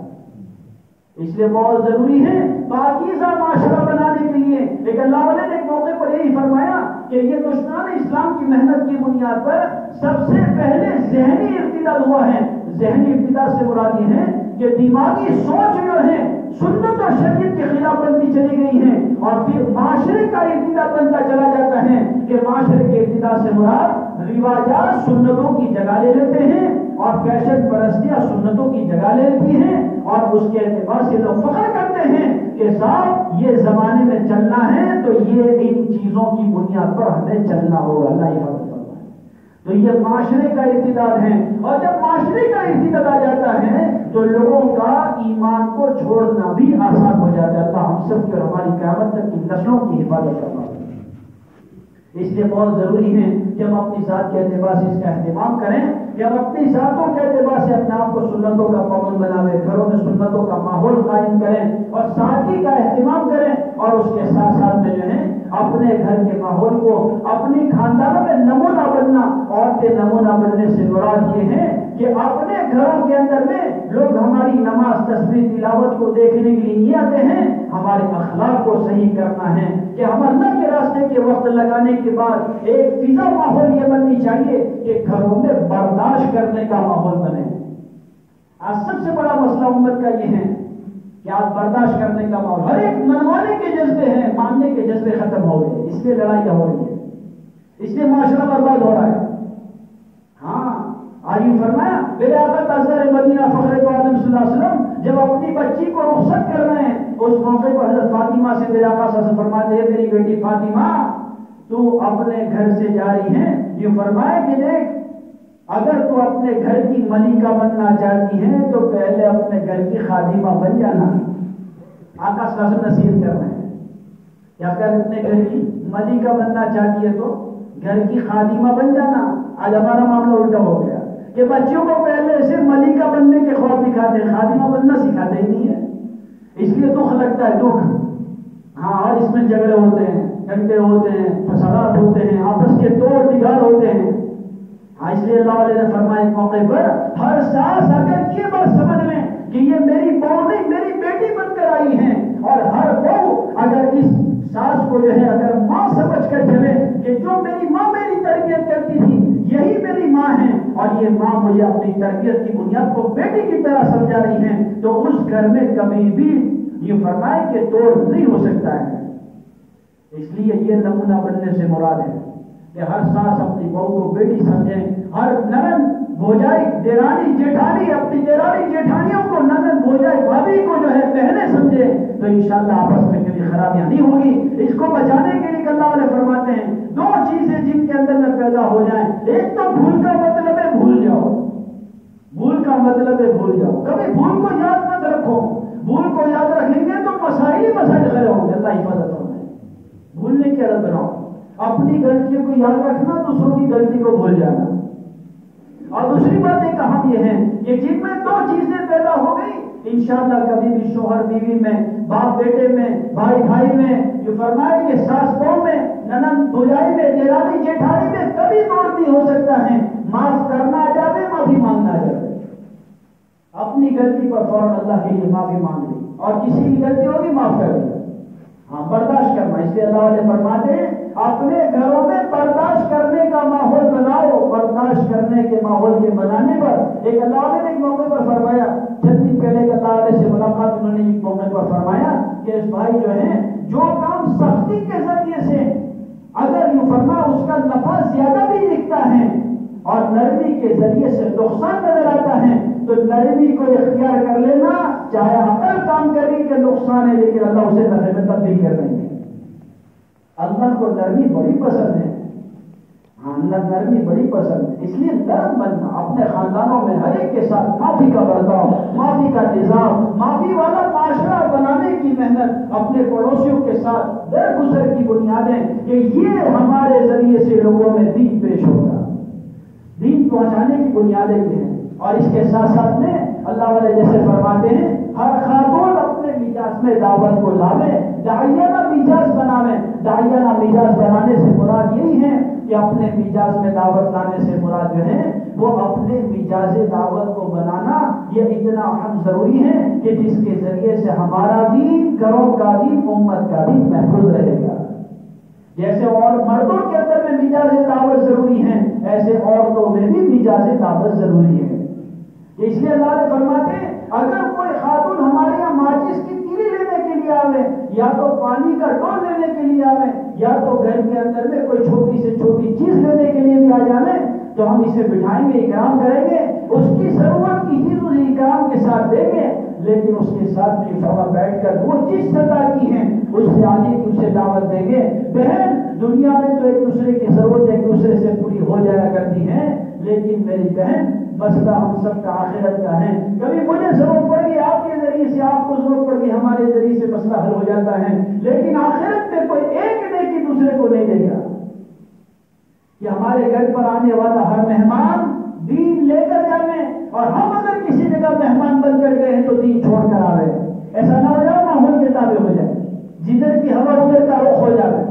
اس لیے بہت ضروری ہے پاکیزہ معاشرہ بنانے کے لیے، لیکن اللہ والے نے ایک موقع پر یہی فرمایا کہ یہ دشمنان اسلام کی محنت کی بنیاد پر سب سے پہلے ذہنی ارتداد ہوا ہے۔ ذہنی ارتداد سے مراد یہ ہے کہ دماغی سوچ جو ہے سنت اور شریعت کے خلاف بنتی چلی گئی ہے اور پھر معاشرے کا ارتداد بنتا چلا جاتا ہے کہ معاشرے کے ارتداد سے مراد رواجات سنتوں کی جگہ لے لیتے ہیں اور فیشن پرستیاں سنتوں کی جگہ لے لیتی ہیں اور اس کے اعتبار سے لوگ فخر کرتے ہیں کہ صاحب یہ زمانے میں چلنا ہے تو یہ ان چیزوں کی بنیاد پر ہمیں چلنا ہوگا۔ اللہ حفاظت فرمائے۔ تو یہ معاشرے کا ارتداد ہے اور جب معاشرے کا ارتداد آ جاتا ہے تو لوگوں کا ایمان کو چھوڑنا بھی آسان ہو جاتا ہے۔ اللہ ہم سب کی اور ہماری قیامت تک کی نسلوں کی حفاظت کرنا۔ اس لیے بہت ضروری ہے کہ ہم اپنی ذات کے اعتبار سے اس کا اہتمام کریں کہ ہم اپنی ذاتوں کے اعتبار سے اپنے آپ کو سنتوں کا پابند بناویں، گھروں میں سنتوں کا ماحول قائم کریں اور سادگی کا اہتمام اور اس کے ساتھ ساتھ میں جو ہے اپنے گھر کے ماحول کو، اپنی خاندانوں میں نمونہ بننا. عورتیں نمونہ بننے سے مراد یہ ہے کہ اپنے گھروں کے اندر میں لوگ ہماری نماز تسبیح تلاوت کو دیکھنے کے لیے نہیں آتے ہیں، ہمارے اخلاق کو صحیح کرنا ہے کہ ہم اللہ کے راستے کے وقت لگانے کے بعد ایک فضا ماحول یہ بننی چاہیے کہ گھروں میں برداشت کرنے کا ماحول بنے. آج سب سے بڑا مسئلہ امت کا یہ ہے کہ آج برداشت کرنے کا ماحول، ہر ایک منوانے کے جذبے ہیں، ماننے کے جذبے ختم ہو گئے، اس لیے لڑائیاں ہو رہی ہیں، اس لیے معاشرہ برباد ہو رہا ہے. ہاں آج یہ فرمایا میرے آقا تاجدار مدینہ فخر تو عالم صلی اللہ علیہ وسلم جب اپنی بچی کو رخصت کر رہے ہیں، اس موقع پر حضرت فاطمہ سے میرے آقا صلی اللہ علیہ وسلم فرماتے ہیں میری بیٹی فاطمہ تو اپنے گھر سے جا رہی ہے، یہ فرمایا کہ دیکھ اگر تو اپنے گھر کی ملکہ بننا چاہتی ہے تو پہلے اپنے گھر کی خادمہ بن جانا. آقا صلی اللہ علیہ وسلم نصیحت کر رہے ہیں کہ اگر اپنے گھر کی ملکہ بننا چاہتی ہے تو گھر کی خادمہ بن جانا. آج ہمارا معاملہ الٹا ہو گیا کہ بچوں کو پہلے سے ملکہ بننے کے خواب دکھاتے ہیں، خادمہ بننا سکھاتے ہی نہیں ہے. اس لیے دکھ لگتا ہے، دکھ. ہاں اور اس میں جھگڑے ہوتے ہیں، ڈنڈے ہوتے ہیں، فسادات ہوتے ہیں، آپس کے توڑ بگاڑ ہوتے ہیں. ہاں اس لیے اللہ علیہ نے فرمایا ایک موقع پر ہر ساس اگر یہ بات سمجھ لیں کہ یہ میری بہو نہیں میری بیٹی بن کر آئی ہیں، اور ہر بہو اگر اس ساس کو جو ہے اگر ماں سمجھ کر چلے کہ جو میری ماں میری تربیت کرتی تھی یہی میری ماں ہے اور یہ ماں مجھے اپنی تربیت کی بنیاد کو بیٹی کی طرح سمجھا رہی ہیں، تو اس گھر میں کبھی بھی یہ فرمائے کہ توڑ نہیں ہو سکتا ہے. اس لیے یہ نمونہ بننے سے مراد ہے کہ ہر ساس اپنی بہو کو بیٹی سمجھیں، ہر ننند بھوجائی دیرانی جیٹھانی اپنی دیرانی جیٹھانیوں کو ننند بھوجائی بھابھی کو جو ہے بہنیں سمجھے تو انشاءاللہ آپس میں کبھی خرابیاں نہیں ہوگی. اس کو بچانے کے لیے اللہ والے فرماتے ہیں دو چیزیں جن کے اندر میں پیدا ہو جائیں، ایک تو بھول کا مطلب ہے بھول جاؤ، بھول کا مطلب ہے بھول جاؤ، کبھی بھول کو یاد مت رکھو. بھول کو یاد رکھیں گے تو مسائل ہی مسائل کھڑے ہوں گے. اللہ حفاظت فرمائے. بھولنے کی عادت بناؤ، اپنی غلطیوں کو یاد رکھنا، دوسروں کی غلطی کو بھول جانا. اور دوسری بات ایک اہم یہ ہے کہ جن میں دو چیزیں پیدا ہو گئی انشاءاللہ کبھی بھی شوہر بیوی میں، باپ بیٹے میں، بھائی بھائی میں، جو فرمائے کہ ساس بہو میں، ننند بھوجائی میں، دیرانی جیٹھانی میں کبھی توڑ نہیں ہو سکتا ہے. معاف کرنا آ جائے، معافی مانگنا آ جائے. اپنی غلطی پر فوراً اللہ کے لیے معافی مانگ لی اور کسی کی غلطی ہوگی معاف کر دیا. ہاں برداشت کرنا. اس لیے اللہ علیہ فرماتے ہیں اپنے گھروں میں برداشت کرنے کا ماحول بناؤ. برداشت کرنے کے ماحول کے بنانے پر ایک اللہ علیہ نے ایک موقع پر فرمایا، چند دن پہلے ایک اللہ علیہ سے ملاقات انہوں نے ایک موقع پر فرمایا کہ اس بھائی جو ہے جو کام سختی کے ذریعے سے اگر یوں فرما اس کا نفع زیادہ بھی دکھتا ہے اور نرمی کے ذریعے سے نقصان نظر آتا ہے تو نرمی کو اختیار کر لینا، چاہے عقل کام کرے کہ نقصان ہے لیکن اللہ اسے نفع میں تبدیل کر دیں گے. اللہ کو نرمی بڑی پسند ہے. ہاں اللہ نرمی بڑی پسند ہے. اس لیے نرم بننا، اپنے خاندانوں میں ہر ایک کے ساتھ معافی کا برتاؤ، معافی کا نظام، معافی والا معاشرہ بنانے کی محنت، اپنے پڑوسیوں کے ساتھ درگزر کی بنیادیں کہ یہ ہمارے ذریعے سے لوگوں میں دین پیش ہوگا. دین پہنچانے کی بنیادیں یہ ہیں. اور اس کے ساتھ ساتھ میں اللہ والے جیسے فرماتے ہیں ہر خاتون اپنے مزاج میں دعوت کو لاوے، داعیانہ مزاج بناوے. داعیانہ مزاج بنانے سے مراد یہی ہے کہ اپنے مزاج میں دعوت لانے سے مراد جو ہے وہ اپنے مزاج دعوت کو بنانا یہ اتنا اہم ضروری ہے کہ جس کے ذریعے سے ہمارا دین، گھروں کا دین، امت کا دین محفوظ رہے گا. جیسے اور مردوں کے اندر میں مزاج دعوت ضروری ہے ایسے عورتوں میں بھی مزاج دعوت ضروری ہے. اس لیے اللہ نے فرماتے ہیں اگر کوئی خاتون ہمارے یہاں ماچس کی تیلی لینے کے لیے آوے یا تو پانی کا ڈول لینے کے لیے آوے یا تو گھر کے اندر میں کوئی چھوٹی سے چھوٹی چیز لینے کے لیے بھی آ جائے تو ہم اسے بٹھائیں گے، اکرام کریں گے، اس کی ضرورت کی چیز اسے اکرام کے ساتھ دیں گے، لیکن اس کے ساتھ بھی فوراً بیٹھ کر وہ جس سطح کی ہیں اس سے آگے کی اسے دعوت دیں گے. بہن دنیا میں تو ایک دوسرے کی ضرورت ایک دوسرے سے پوری ہو جایا کرتی ہے، لیکن میری بہن مسئلہ ہم سب کا آخرت کا ہے. کبھی مجھے ضرورت پڑ گئی آپ کے ذریعے سے، آپ کو ضرورت پڑ گئی ہمارے ذریعے سے، مسئلہ حل ہو جاتا ہے. لیکن آخرت میں کوئی ایک نیکی دوسرے کو نہیں دے گا کہ ہمارے گھر پر آنے والا ہر مہمان دین لے کر جائیں اور ہم اگر کسی جگہ مہمان بن کر گئے ہیں تو دین چھوڑ کر آ رہے ہیں. ایسا نہ ہو جائے ماحول کے تابع ہو جائے. جدھر کی ہوا ادھر کا رخ ہو جاتا ہے۔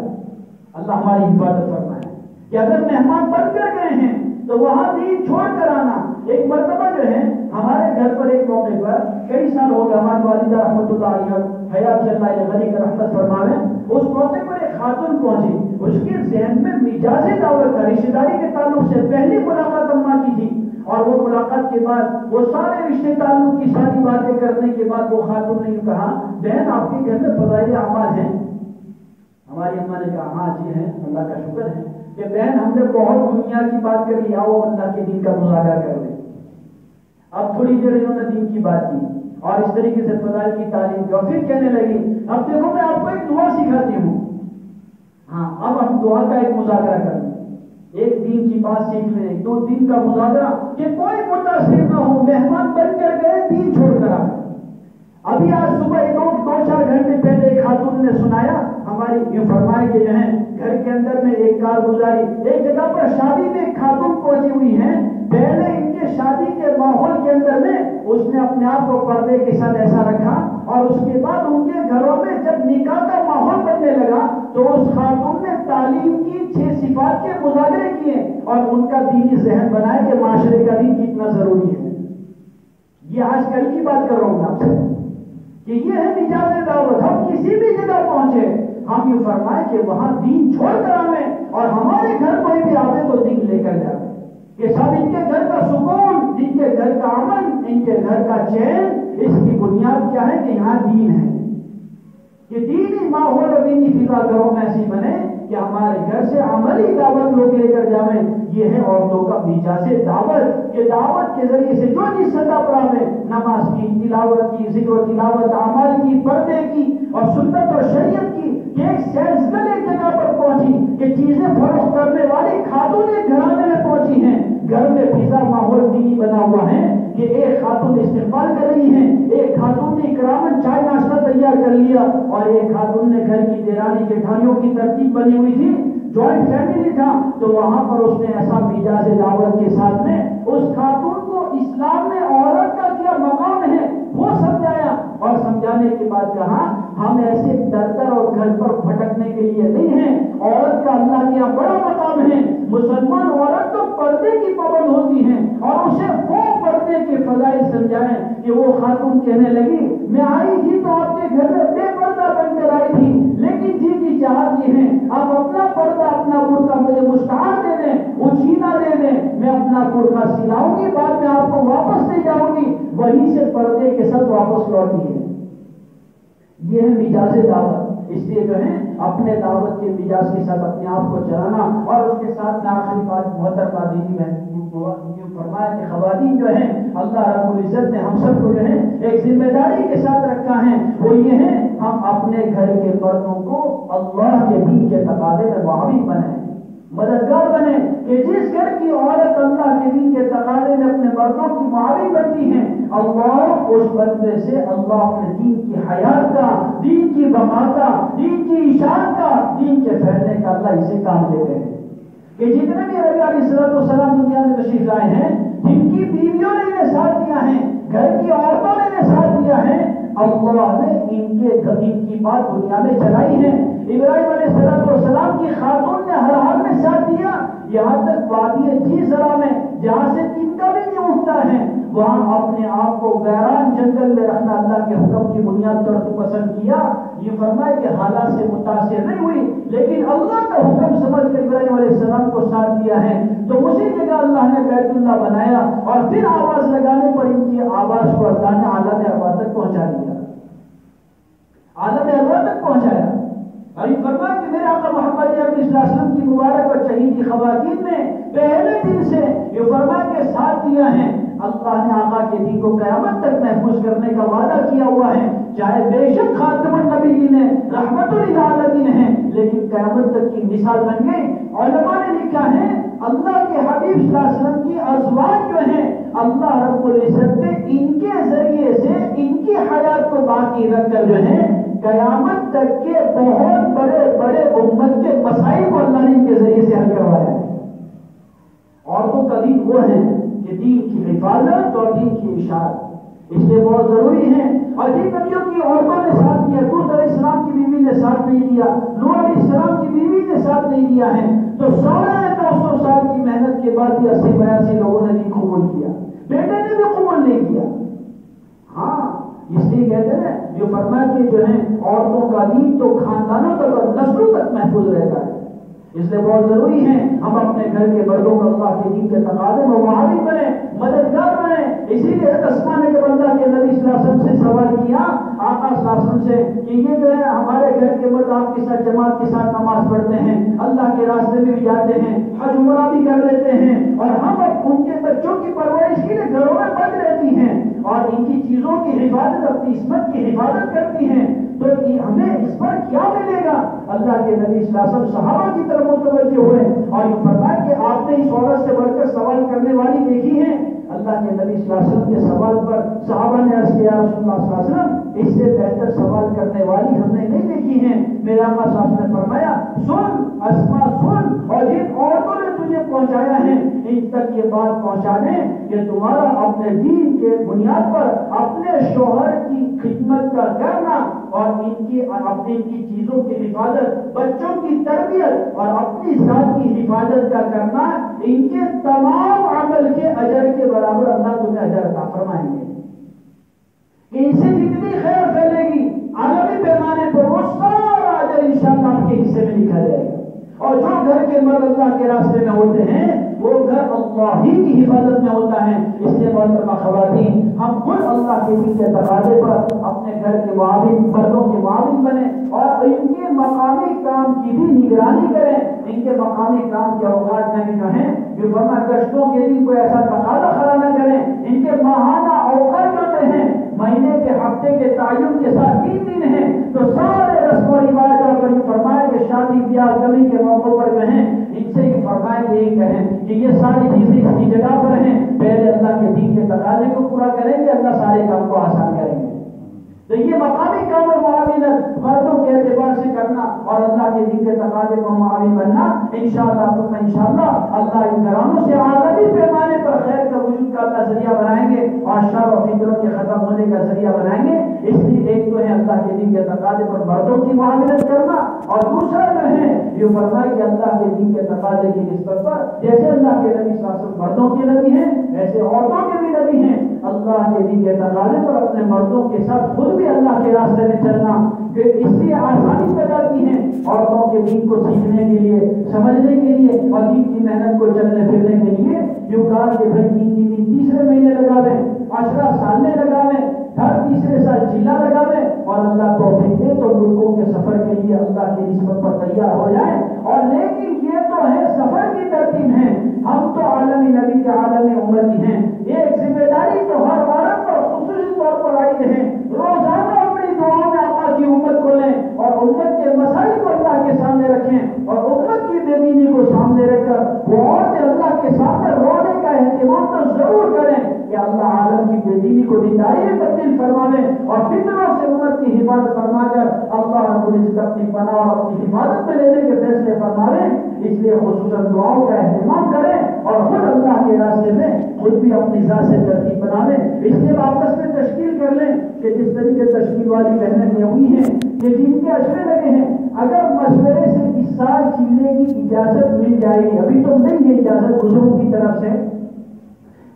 اللہ ہماری حفاظت فرمائے کہ اگر مہمان بن کر گئے ہیں تو وہاں دین چھوڑ کر آنا۔ ایک مرتبہ جو ہے ہمارے گھر پر ایک موقع پر کئی سال ہو گئے، ہماری والدہ رحمۃ اللہ علیہ حیات اللہ غنی کا رحمت فرمائے، اس موقع پر ایک خاتون پہنچی، اس کے ذہن میں مجاز دعوت کا رشتہ داری کے تعلق سے پہلی ملاقات اماں کی تھی، اور وہ ملاقات کے بعد وہ سارے رشتے تعلق کی ساری باتیں کرنے کے بعد وہ خاتون نے کہا بہن آپ کے گھر میں فضائل اعمال ہیں؟ ہماری اماں نے کہا ہاں جی ہیں، اللہ کا شکر ہے کہ بہن ہم نے بہت دنیا کی بات کر لی، آؤ اللہ کے دین کا مذاکرہ کر لیں۔ اب تھوڑی دیر انہوں نے دین کی بات کی اور اس طریقے سے فضائل کی تعلیم کی، اور پھر کہنے لگی اب دیکھو میں آپ کو ایک دعا سکھاتی ہوں، ہاں اب ہم دعا کا ایک مذاکرہ کر لیں، ایک دین کی بات سیکھ لیں، دو دین کا مذاکرہ کہ کوئی متاثر نہ ہو، مہمان بن کر گئے دین چھوڑ کر آئے۔ ابھی آج صبح دو چار گھنٹے پہلے ایک خاتون نے سنایا، ہماری یہ فرمائے کہ جو ہے گھر کے اندر میں ایک کار گزاری، ایک جگہ پر شادی میں ایک خاتون پہنچی ہوئی ہے، پہلے ان کے شادی کے ماحول کے اندر میں اس نے اپنے آپ کو پردے کے ساتھ ایسا رکھا، اور اس کے بعد ان کے گھروں میں جب نکاح کا ماحول بننے لگا تو اس خاتون نے تعلیم کی 6 صفات کے مذاکرے کیے اور ان کا دینی ذہن بنایا کہ معاشرے کا دین کتنا ضروری ہے۔ یہ آج کل کی بات کر رہا ہوں آپ سے کہ یہ ہے مجاز دعوت۔ ہم کسی بھی جگہ پہنچے ہم یہ فرمائے کہ وہاں دین چھوڑ کر آئیں، اور ہمارے گھر کوئی بھی آوے تو دین لے کر جائے، کہ سب ان کے گھر کا سکون، ان کے گھر کا امن، ان کے گھر کا چین، اس کی بنیاد کیا ہے کہ یہاں دین ہے، کہ دینی ماحول اور دینی فضا گھروں میں ایسی بنے کہ ہمارے گھر سے عملی دعوت لوگ لے کر جائیں۔ یہ ہے عورتوں کا مجاز دعوت، کہ دعوت کے ذریعے سے جو جس سطح پر آئے، نماز کی، تلاوت کی، ذکر و تلاوت، اعمال کی، پردے کی اور سنت اور شریعت کی، کہ ایک سیلز گرل ایک جگہ پر پہنچی کہ چیزیں فروخت کرنے والی خاتون ایک گھرانے میں پہنچی ہیں، گھر میں فضا ماحول دینی بنا ہوا ہے کہ ایک خاتون استقبال کر رہی ہے، ایک خاتون نے اکراماً چائے ناشتہ تیار کر لیا، اور ایک خاتون نے گھر کی دیرانی جیٹھانیوں کی ترتیب بنی ہوئی تھی، جوائنٹ فیملی تھا، تو وہاں پر اس نے ایسا مجاز دعوت کے ساتھ میں اس خاتون کو اسلام میں عورت کا کیا مقام ہے وہ سمجھایا، اور سمجھانے کے بعد کہا ہم ایسے در در اور گھر پر بھٹکنے کے لیے نہیں ہیں، عورت کا اللہ کے یہاں بڑا مقام ہے، مسلمان عورت تو پردے کی پابند ہوتی ہیں، اور اسے وہ پردے کے فضائل سمجھائیں کہ وہ خاتون کہنے لگی میں آئی تھی تو آپ کے گھر میں بے پردہ بن کر آئی تھی، لیکن جی کی چاہت یہ ہے آپ اپنا پردہ اپنا برقع مجھے مستعار دے دیں، اچھینا دے دیں، میں اپنا برقع سلاؤں گی، بعد میں آپ کو واپس لے جاؤں گی، وہیں سے پردے کے ساتھ واپس لوٹی ہے۔ یہ ہے مجاز دعوت۔ اس لیے جو ہے اپنے دعوت کے مجاز کے ساتھ اپنے آپ کو چلانا، اور اس کے ساتھ میں آخری بات محترمہ دینی میں فرمایا کہ خواتین جو ہیں اللہ رب العزت نے ہم سب کو جو ہے ایک ذمہ داری کے ساتھ رکھا ہے، وہ یہ ہے ہم اپنے گھر کے مردوں کو اللہ کے دین کے تقاضے میں معاون بنیں، مددگار بنے، کہ جس گھر کی عورت اللہ کے دین کے تقاضے میں اپنے مردوں کی معاون بنتی ہے، اللہ اس بندے سے اللہ اپنے دین کی حیات کا، دین کی بقا کا، دین کی اشاعت کا، دین کے پھیلنے کا اللہ اسے کام لیتے ہیں۔ کہ جتنے بھی نبی علیہ السلام دنیا میں تشریف لائے ہیں، جن کی بیویوں نے انہیں ساتھ دیا ہے، گھر کی عورتوں نے انہیں ساتھ دیا ہے، اللہ نے ان کی بات دنیا میں چلائی ہے۔ ابراہیم علیہ السلام کی خاتون نے ہر حال میں ساتھ دیا، یہاں تک وادی جیزرا میں جہاں سے ان کا بھی نہیں اٹھتا ہے، وہاں اپنے آپ کو ویران جنگل میں رکھنا اللہ کے حکم کی بنیاد پر تو پسند کیا۔ یہ فرمائے کہ حالات سے متاثر نہیں ہوئی، لیکن اللہ کا حکم سمجھ کر ابراہیم علیہ السلام کو ساتھ دیا ہے، تو اسی جگہ اللہ نے بیت اللہ بنایا، اور پھر آواز لگانے پر ان کی آواز کو اللہ نے عالم ارواح تک پہنچا دیا، عالم ارواح تک پہنچایا۔ اور یہ فرمایا کہ میرے آقا محمد عربی صلی اللہ علیہ وسلم کی مبارک اور شہیدی خواتین نے پہلے دن سے یہ فرمایا کہ ساتھ دیا ہے، اللہ نے آقا کے دین کو قیامت تک محفوظ کرنے کا وعدہ کیا ہوا ہے، چاہے بے شک خاتم النبیین ہیں، رحمت للعالمین ہیں، لیکن قیامت تک کی مثال بن گئی۔ علماء نے لکھا ہے اللہ کے حبیب صلی اللہ علیہ وسلم کی ازواج جو ہیں اللہ رب العزت نے ان کے ذریعے سے ان کی حیات کو باقی رکھ کر جو ہے قیامت تک کے بہت بڑے بڑے امت کے مسائل کو اللہ نے ان کے ذریعے سے حل کروایا ہے۔ عورتوں کا دین وہ ہے کہ دین کی حفاظت اور دین کی اشاعت، اس لیے بہت ضروری ہے، اور جن نبیوں کی عورتوں نے ساتھ دیا، حضور علیہ السلام کی بیوی نے ساتھ کیا ہے تو 950 سال کی محنت کے بعد بھی 80-82 لوگوں نے دین قبول کیا، بیٹے نے بھی قبول نہیں کیا۔ ہاں اس لیے کہتے ہیں جو فرمایا کہ جو ہے عورتوں کا دین تو خاندانوں تک اور نسلوں تک محفوظ رہتا ہے، اس لیے بہت ضروری ہے ہم اپنے گھر کے مردوں کو اللہ کے دین کے تقاضے میں معاون بنیں، مددگار بنیں۔ اسی لیے عثمان نے جب اللہ کے نبی صلی اللہ علیہ وسلم سے سوال کیا آقا صلی اللہ علیہ وسلم سے کہ یہ جو ہے ہمارے گھر کے مرد آپ کے ساتھ جماعت کے ساتھ نماز پڑھتے ہیں، اللہ کے راستے میں بھی جاتے ہیں، حج عمرہ بھی کر لیتے ہیں، اور ہم اب ان کے بچوں کی پرورش کے لیے گھروں میں بند رہتی ہیں اور ان کی چیزوں کی حفاظت، اپنی عصمت کی حفاظت کرتی ہیں، تو ہمیں اس پر کیا ملے گا؟ اللہ کے نبی صلی اللہ علیہ وسلم صحابہ کی طرف متوجہ ہوئے اور یہ فرمایا کہ آپ نے اس عورت سے بڑھ کر سوال کرنے والی دیکھی ہے؟ اللہ کے نبی صلی اللہ علیہ وسلم کے سوال پر صحابہ نے عرض کیا رسول اللہ صلی اللہ علیہ وسلم اس سے بہتر سوال کرنے والی ہم نے نہیں دیکھی ہے۔ میرے آقا صلی اللہ علیہ وسلم نے فرمایا سن اسما سن، اور جن عورتوں نے تجھے پہنچایا ہے ان تک یہ بات پہنچا دیں کہ تمہارا اپنے دین کے بنیاد پر اپنے شوہر کی خدمت کا کرنا اور ان کی چیزوں کی حفاظت، بچوں کی تربیت اور اپنی ذات کی حفاظت کا کرنا، ان کے تمام عمل کے اجر کے برابر اللہ تمہیں اجر عطا فرمائیں گے۔ ان سے جتنی خیر پھیلے گی عالمی پیمانے پر وہ سارا اجر انشاءاللہ آپ کے حصے میں لکھا جائے گا۔ اور جو گھر کے مرد اللہ کے راستے میں ہوتے ہیں وہ گھر اللہ ہی کی حفاظت میں ہوتا ہے۔ اس لیے محترمہ خواتین ہم خود اللہ کے دین کے تقاضے پر اپنے گھر کے معاون، مردوں کے معاون بنیں اور ان کے مقامی کام کی بھی نگرانی کریں، ان کے مقامی کام کے اوقات میں بھی کہیں جو فرما گشتوں کے لیے کوئی ایسا تقاضا کھڑا نہ کریں، ان کے ماہانہ اوقات ہوتے ہیں، مہینے کے ہفتے کے تعین کے ساتھ 3 دن ہیں تو سارے رسم و رواج اور فرمائے کہ شادی بیاہ کمی کے موقع پر کہیں ان سے یہ فرمائے یہی کہیں کہ یہ ساری چیزیں اس کی جگہ پر ہیں، پہلے اللہ کے دین کے تقاضے کو پورا کریں گے، اللہ سارے کام کو آسان کریں گے۔ تو یہ مقامی کام اور معاونت مردوں کے اعتبار سے کرنا اور اللہ کے دین کے تقاضے کو معاون بننا انشاءاللہ اللہ ان گھرانوں سے عالمی پیمانے پر خیر کا وجود کا اللہ ذریعہ بنائیں گے اور شر و فطروں کے ختم ہونے کا ذریعہ بنائیں گے۔ اس لیے ایک تو ہے اللہ کے دین کے تقاضے پر مردوں کی معاونت کرنا اور دوسرا جو ہے یہ فرمائے کہ اللہ کے دین کے تقاضے کی نسبت پر جیسے اللہ کے نبی صلی اللہ علیہ وسلم مردوں کے نبی ہیں ایسے عورتوں کے بھی نبی ہیں، اللہ کے دین کے تقاضے پر اپنے مردوں کے ساتھ خود بھی اللہ کے راستے میں چلنا، کہ اس لیے آسانی پیدا کی ہے عورتوں کے دین کو سیکھنے کے لیے، سمجھنے کے لیے اور دین کی محنت کو چلنے پھرنے کے لیے جو کہا کہ بھائی 3 تیسرے مہینے لگاویں، 10 سالیں لگاویں، ہر تیسرے سال چیلا لگاویں اور اللہ توفیق دے تو ملکوں کے سفر کے لیے اللہ کی نسبت پر تیار ہو جائیں۔ اور لیکن یہ تو ہے سفر کی ترتیب ہے، ہم تو عالمی نبی کے عالمی امتی ہیں، ایک ذمہ داری تو ہر عورت پر خصوصی طور پر عائد ہے، روزانہ اپنی دعاؤں میں آقا کی امت کو لیں اور امت کے مسائل کو اللہ کے سامنے رکھیں اور امت کی بے دینی کو سامنے رکھ کر وہ عورتیں اللہ کے سامنے رونے کا اہتمام تو ضرور کریں کہ اللہ عالم کی بے دینی کو دینداری میں تبدیل فرماوے اور فتنوں سے امت کی حفاظت فرما کر اللہ رب العزت اپنی پناہ اور اپنی حفاظت میں لینے کے فیصلے فرماوے۔ اس لیے خصوصاً دعاؤں کا اہتمام کریں اور خود اللہ کے راستے میں خود بھی اپنی ذات سے ترتیب بناویں۔ اس لیے آپس میں تشکیل کر لیں کہ جس طریقے تشکیل والی بہنیں ہوئی ہیں کہ جن کے اشرے لگے ہیں اگر مشورے سے اس سال چیلنے کی اجازت مل جائے گی، ابھی تو نہیں ہے اجازت بزرگوں کی طرف سے،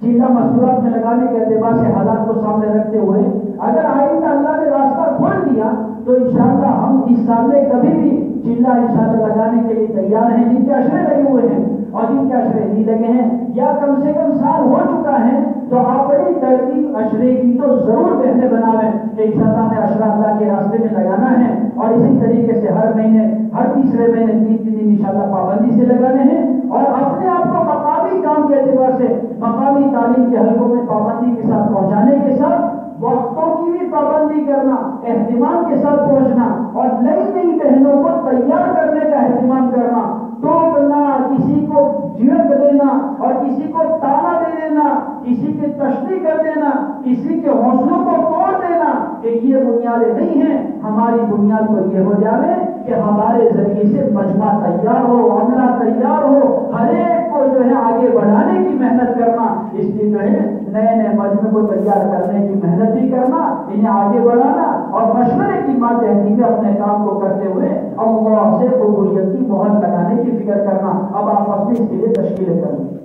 چیلا مستورات میں لگانے کے اعتبار سے حالات کو سامنے رکھتے ہوئے اگر آئندہ اللہ نے راستہ کھول دیا تو انشاءاللہ ہم اس سال میں کبھی بھی چیلا انشاءاللہ لگانے کے لیے تیار ہیں، جن کے اشرے لگے ہوئے ہیں اور جن کے اشرے نہیں لگے ہیں یا کم سے کم سال ہو چکا ہے تو اپنی ترتیب اشرے کی تو ضرور بہنیں بناویں کہ انشاءاللہ ہمیں اشرا اللہ کے راستے میں لگانا ہے اور اسی طریقے سے ہر مہینے ہر تیسرے مہینے 3 دن انشاءاللہ پابندی سے لگانے ہیں اور اپنے آپ کو مقامی کام کے اعتبار سے مقامی تعلیم کے حلقوں میں پابندی کے ساتھ پہنچانے کے ساتھ وقتوں کی بھی پابندی کرنا، اہتمام کے ساتھ پہنچنا اور نئی بہنوں کو تیار کرنے کا اہتمام کرنا، ٹوکنا، کسی کو جھڑک دینا اور کسی کو تانا دے دینا، کسی کی تشریح کر دینا، کسی کے حوصلوں کو توڑ دینا کہ یہ بنیادیں نہیں ہیں۔ ہماری بنیاد تو یہ ہو جائے کہ ہمارے ذریعے سے مجمع تیار ہو، عملہ تیار ہو، ہر ایک کو جو ہے آگے بڑھانے کی محنت کرنا، اس لیے جو ہے نئے نئے مجموعے کو تیار کرنے کی محنت بھی کرنا، انہیں آگے بڑھانا اور مشورے کی ماتحتی میں اپنے کام کو کرتے ہوئے اللہ سے قبولیت کی مہر لگانے کی فکر کرنا۔ اب آپس میں اس کے لیے تشکیلیں کرنی۔